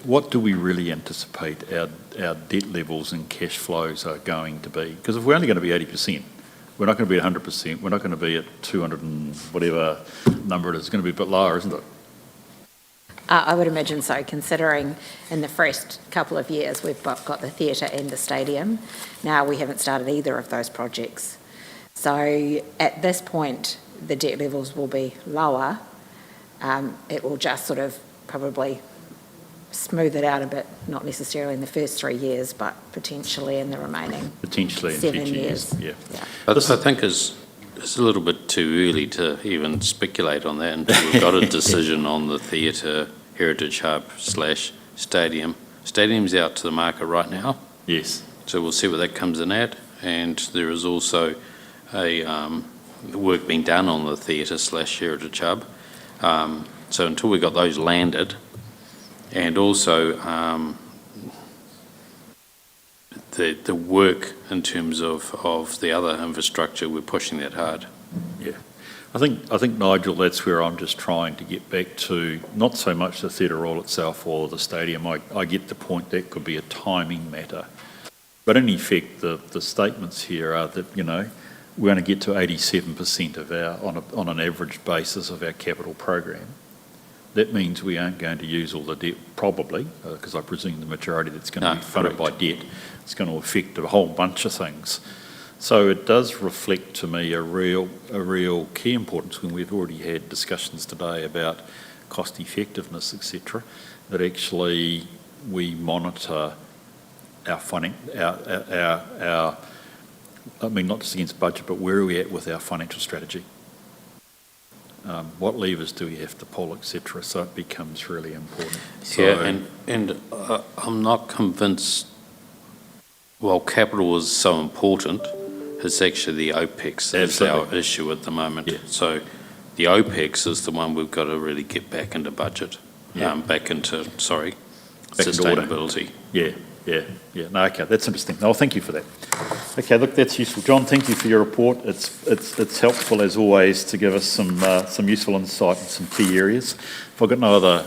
What do we really anticipate our debt levels and cash flows are going to be? Because if we're only going to be 80%, we're not going to be at 100%, we're not going to be at 200 and whatever number it is, it's going to be a bit lower, isn't it? I would imagine so, considering in the first couple of years we've got the theatre and the stadium. Now we haven't started either of those projects. So at this point, the debt levels will be lower. It will just sort of probably smooth it out a bit, not necessarily in the first 3 years, but potentially in the remaining Potentially in 7 future years. Yeah. I think it's a little bit too early to even speculate on that until we've got a decision on the theatre, heritage hub / stadium. Stadium's out to the market right now. Yes. So we'll see what that comes in at. And there is also a work being done on the theatre / heritage hub. So until we got those landed, and also the work in terms of the other infrastructure, we're pushing that hard. Yeah. I think Nigel, that's where I'm just trying to get back to, not so much the theatre role itself or the stadium. I get the point that could be a timing matter. But in effect, the statements here are that, you know, we're going to get to 87% of our, on an average basis of our capital program. That means we aren't going to use all the debt, probably, because I presume the majority that's going to be funded by debt. It's going to affect a whole bunch of things. So it does reflect to me a real key importance when we've already had discussions today about cost effectiveness, etc., that actually we monitor our funding, our I mean, not just against budget, but where are we at with our financial strategy? What levers do we have to pull, etc. So it becomes really important. So, yeah, and I'm not convinced, while capital is so important, it's actually the OPEX that's our issue at the moment. Yeah. So the OPEX is the one we've got to really get back into budget, back into sustainability. Yeah. No, okay, that's interesting. No, thank you for that. Okay, look, that's useful. John, thank you for your report. It's helpful, as always, to give us some useful insight in some key areas. If I've got no other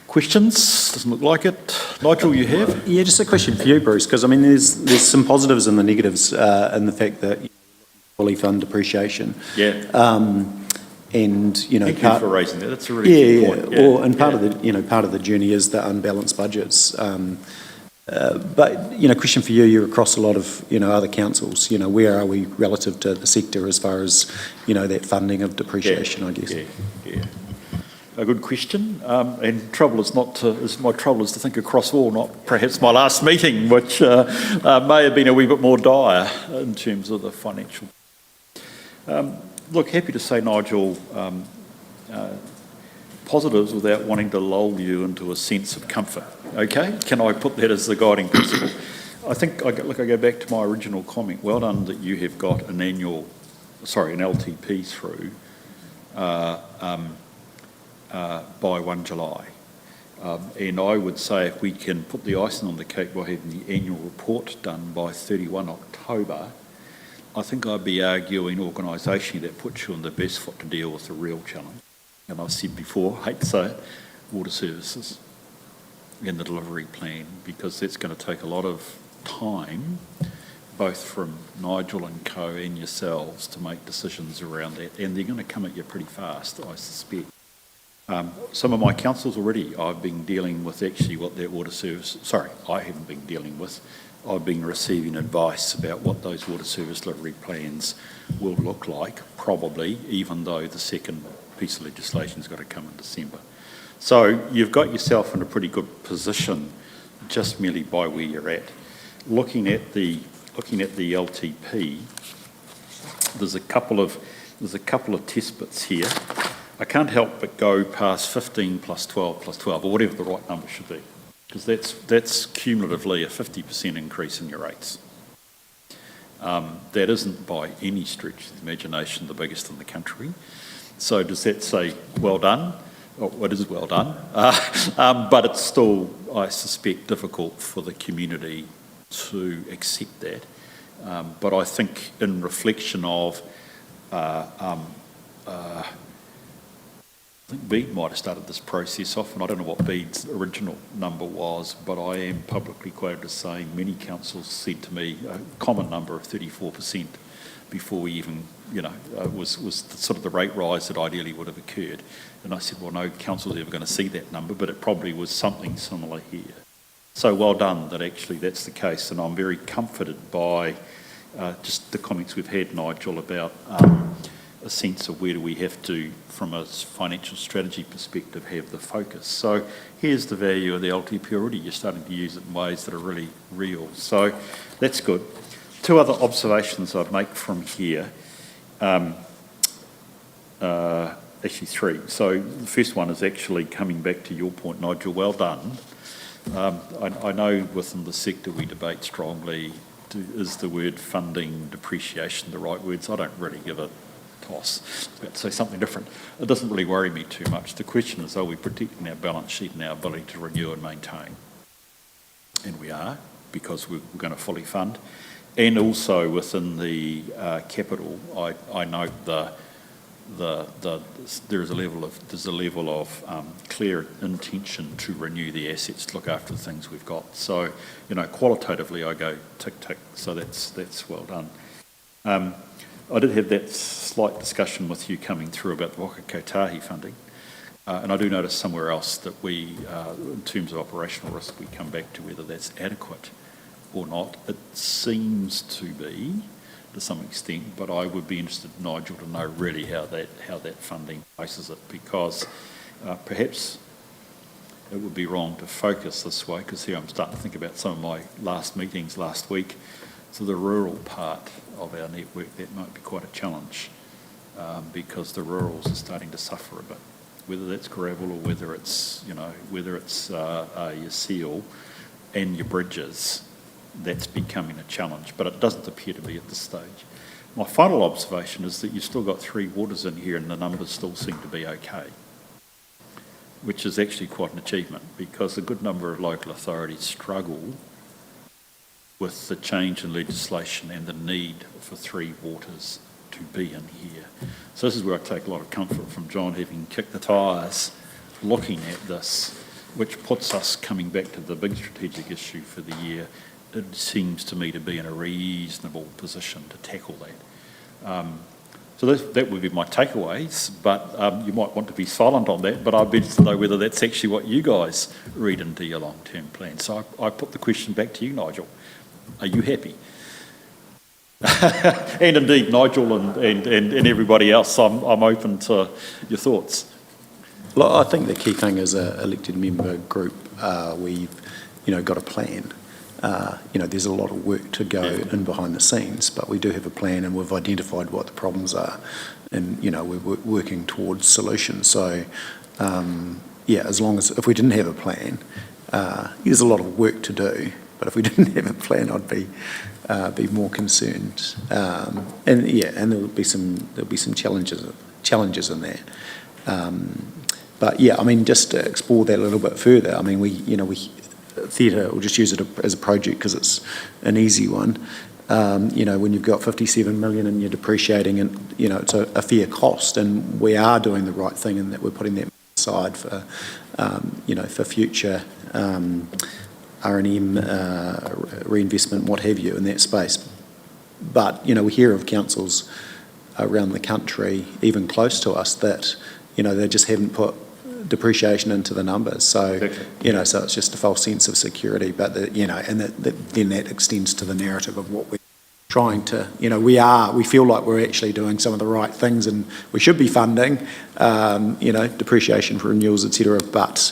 questions, doesn't look like it. Nigel, you have? Yeah, just a question for you, Bruce, because I mean, there's some positives and the negatives in the fact that you fully fund depreciation. Yeah. And thank you for raising that. That's a really good point. Yeah. Well, and part of the journey is the unbalanced budgets. But question for you: you're across a lot of other councils. Where are we relative to the sector as far as that funding of depreciation? I guess. Yeah. A good question. And trouble is my trouble is to think across all, not perhaps my last meeting, which may have been a wee bit more dire in terms of the financial. Look, happy to say, Nigel, positives without wanting to lull you into a sense of comfort. Okay? Can I put that as the guiding principle? I think, I go back to my original comment. Well done that you have got an LTP through by 1 July. And I would say if we can put the icing on the cake by having the annual report done by 31 October, I think I'd be arguing organisationally that puts you on the best foot to deal with the real challenge. And I've said before, hate to say it, water services and the delivery plan, because that's going to take a lot of time, both from Nigel and co and yourselves, to make decisions around that. And they're going to come at you pretty fast, I suspect. Some of my councils already, I've been dealing with actually what their water service, I haven't been dealing with. I've been receiving advice about what those water service delivery plans will look like, probably, even though the second piece of legislation's got to come in December. So you've got yourself in a pretty good position, just merely by where you're at. Looking at the LTP, there's a couple of test bits here. I can't help but go past 15 plus 12 plus 12, or whatever the right number should be, because that's cumulatively a 50% increase in your rates. That isn't by any stretch of the imagination the biggest in the country. So does that say well done? Oh, it is well done, but it's still, I suspect, difficult for the community to accept that. But I think in reflection of, I think Bede might have started this process off, and I don't know what Bede's original number was, but I am publicly quoted as saying many councils said to me a common number of 34% before we even, was sort of the rate rise that ideally would have occurred. And I said, well, no council's ever going to see that number, but it probably was something similar here. So well done that actually that's the case, and I'm very comforted by just the comments we've had, Nigel, about a sense of where do we have to, from a financial strategy perspective, have the focus. So here's the value of the LTP already. You're starting to use it in ways that are really real. So that's good. Two other observations I'd make from here. Actually three. So the first one is actually coming back to your point, Nigel, well done. I know within the sector we debate strongly, is the word funding, depreciation the right words? I don't really give a toss. But say something different. It doesn't really worry me too much. The question is, are we protecting our balance sheet and our ability to renew and maintain? And we are, because we're going to fully fund. And also within the capital, I note there's a level of clear intention to renew the assets, to look after the things we've got. So, qualitatively I go tick tick. So that's well done. I did have that slight discussion with you coming through about the Waka Kotahi funding, and I do notice somewhere else that we, in terms of operational risk, we come back to whether that's adequate or not. It seems to be, to some extent, but I would be interested, Nigel, to know really how that funding places it, because perhaps it would be wrong to focus this way, because here I'm starting to think about some of my last meetings last week. So the rural part of our network, that might be quite a challenge, because the rurals are starting to suffer a bit, whether that's gravel or whether it's your seal and your bridges. That's becoming a challenge, but it doesn't appear to be at this stage. My final observation is that you've still got 3 waters in here and the numbers still seem to be okay, which is actually quite an achievement, because a good number of local authorities struggle with the change in legislation and the need for 3 waters to be in here. So this is where I take a lot of comfort from John having kicked the tyres, looking at this, which puts us coming back to the big strategic issue for the year. It seems to me to be in a reasonable position to tackle that. So that would be my takeaways, but you might want to be silent on that, but I'd be interested to know whether that's actually what you guys read into your long-term plan. So I put the question back to you, Nigel. Are you happy? And indeed, Nigel and everybody else, I'm open to your thoughts. Well, I think the key thing as an elected member group, we've got a plan. There's a lot of work to go in behind the scenes, but we do have a plan and we've identified what the problems are, and we're working towards solutions. So as long as, if we didn't have a plan, there's a lot of work to do, but if we didn't have a plan, I'd be more concerned. And there'll be some challenges in that. But just to explore that a little bit further, we theatre, we'll just use it as a project because it's an easy one. When you've got 57 million and you're depreciating, and it's a fair cost, and we are doing the right thing in that we're putting that aside for for future R&M reinvestment, what have you, in that space. But we hear of councils around the country, even close to us, that they just haven't put depreciation into the numbers, so so it's just a false sense of security. But then that extends to the narrative of what we're trying to. We feel like we're actually doing some of the right things, and we should be funding, depreciation for renewals, etc. But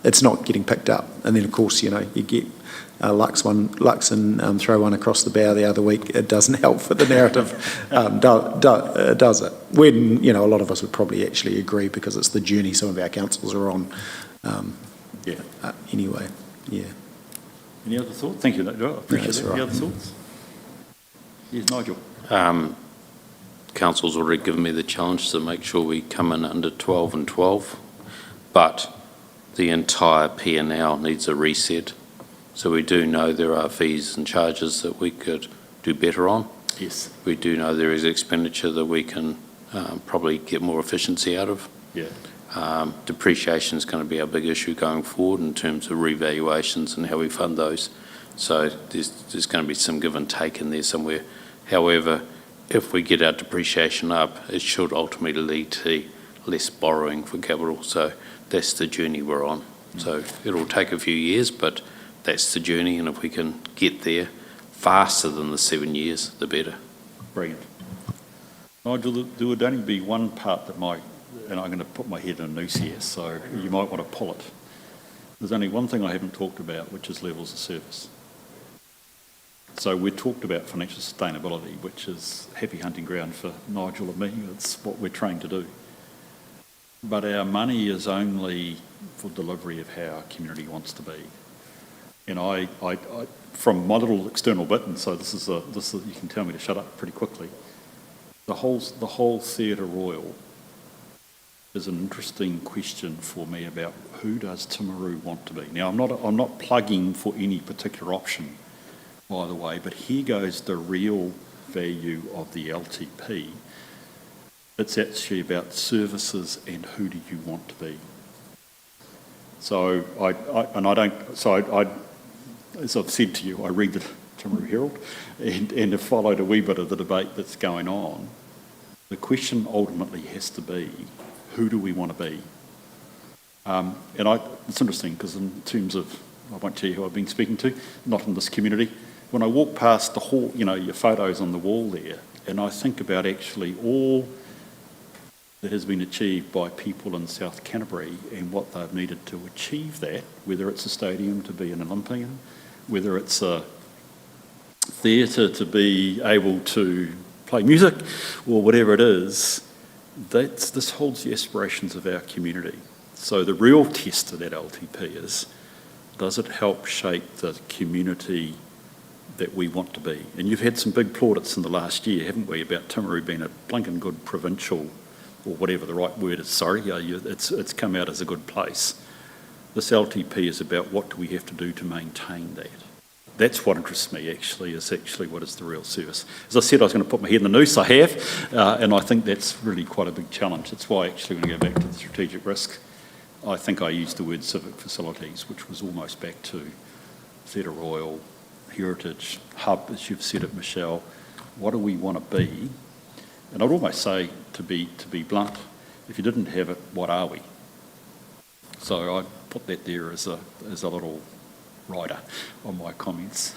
it's not getting picked up. And then, of course, you get Lux and throw one across the bow the other week. It doesn't help for the narrative, does it? When, a lot of us would probably actually agree because it's the journey some of our councils are on. Anyway, yeah. Any other thoughts? Thank you, Nigel. I appreciate that. Right. Any other thoughts? Yes, Nigel. Council's already given me the challenge to make sure we come in under 12 and 12, but the entire P&L needs a reset. So we do know there are fees and charges that we could do better on. Yes. We do know there is expenditure that we can probably get more efficiency out of. Yeah. Depreciation is going to be our big issue going forward in terms of revaluations and how we fund those. So there's going to be some give and take in there somewhere. However, if we get our depreciation up, it should ultimately lead to less borrowing for capital. So that's the journey we're on. So it'll take a few years, but that's the journey. And if we can get there faster than the 7 years, the better. Brilliant. Nigel, there would only be one part that might, and I'm going to put my head in a noose here, so you might want to pull it. There's only one thing I haven't talked about, which is levels of service. So we talked about financial sustainability, which is happy hunting ground for Nigel and me. It's what we're trying to do. But our money is only for delivery of how our community wants to be. And I from my little external bit, and so this is you can tell me to shut up pretty quickly. The whole Theatre Royal is an interesting question for me about who does Timaru want to be. Now I'm not plugging for any particular option, by the way, but here goes the real value of the LTP. It's actually about services and who do you want to be. So as I've said to you, I read the Timaru Herald and have followed a wee bit of the debate that's going on. The question ultimately has to be, who do we want to be? It's interesting because in terms of, I won't tell you who I've been speaking to, not in this community. When I walk past the hall, your photos on the wall there, and I think about actually all that has been achieved by people in South Canterbury and what they've needed to achieve that, whether it's a stadium to be an Olympian, whether it's a theatre to be able to play music or whatever it is, this holds the aspirations of our community. So the real test of that LTP is, does it help shape the community that we want to be? And you've had some big plaudits in the last year, haven't we, about Timaru being a blinking good provincial, or whatever the right word is, it's come out as a good place. This LTP is about what do we have to do to maintain that. That's what interests me, is what is the real service. As I said, I was going to put my head in the noose, I have, and I think that's really quite a big challenge. That's why actually when I go back to the strategic risk, I think I used the word civic facilities, which was almost back to Theatre Royal, heritage, hub, as you've said it, Michelle. What do we want to be? And I'd almost say, to be blunt, if you didn't have it, what are we? So I put that there as a little rider on my comments.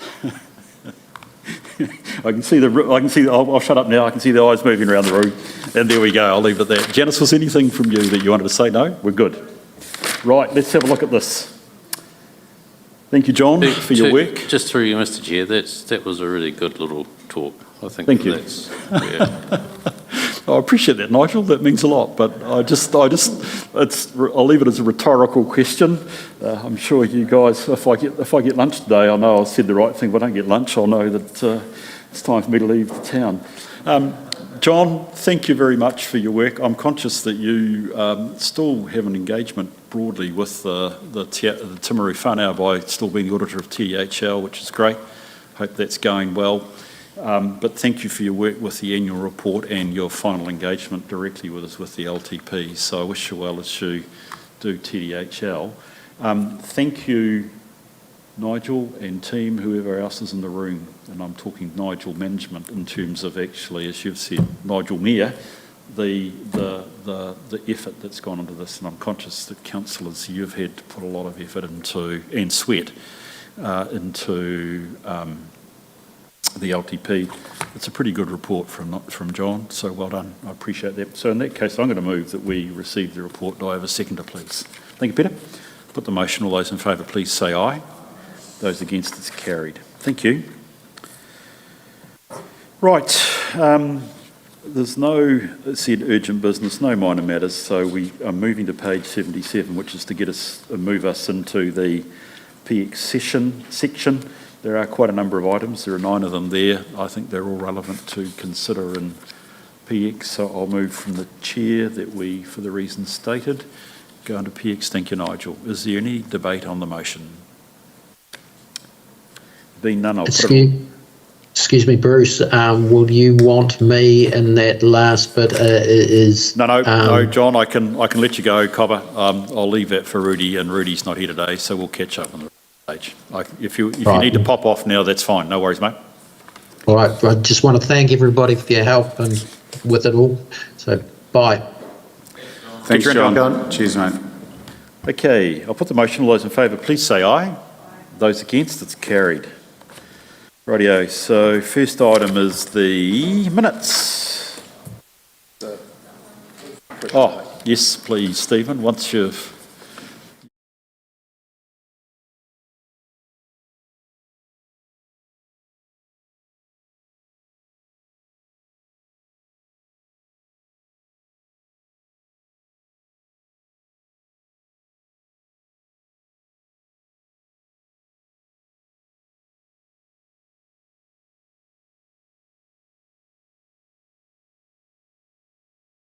I'll shut up now. I can see the eyes moving around the room, and there we go. I'll leave it at that. Janice, was anything from you that you wanted to say? No, we're good. Right, let's have a look at this. Thank you, John, for your work. Just through you, Mr. Chair, that was a really good little talk. I think. Thank you. I appreciate that, Nigel. That means a lot. But I'll leave it as a rhetorical question. I'm sure you guys, if I get lunch today, I know I said the right thing. If I don't get lunch, I'll know that it's time for me to leave the town. John, thank you very much for your work. I'm conscious that you still have an engagement broadly with the Timaru whānau by still being the auditor of THL, which is great. Hope that's going well. But thank you for your work with the annual report and your final engagement directly with us with the LTP. So I wish you well as you do TDHL. Thank you, Nigel and team, whoever else is in the room, and I'm talking Nigel management in terms of actually, as you've said, Nigel Mayor, the effort that's gone into this, and I'm conscious that councillors, you've had to put a lot of effort into, and sweat, into the LTP. It's a pretty good report from John, so well done. I appreciate that. So in that case, I'm going to move that we receive the report. Do I have a seconder, please? Thank you, Peter. put the motion. All those in favour, please say aye. Those against, it's carried. Thank you. Right. There's no said urgent business, no minor matters, so we are moving to page 77, which is to move us into the PX section. There are quite a number of items. There are 9 of them there. I think they're all relevant to consider in PX, so I'll move from the chair that we, for the reasons stated, go into PX. Thank you, Nigel. Is there any debate on the motion? Being none, I'll put it... Excuse me, Bruce, will you want me in that last bit No, John, I can let you go, Cobber. I'll leave that for Rudy, and Rudy's not here today, so we'll catch up on the stage. If you need to pop off now, that's fine. No worries, mate. All right, I just want to thank everybody for your help and with it all. So, bye. Thanks, John. Cheers, mate. Okay, I'll put the motion. All those in favour, please say aye. Those against, it's carried. Rightio, so first item is the minutes. Oh, yes, please, Stephen, once you've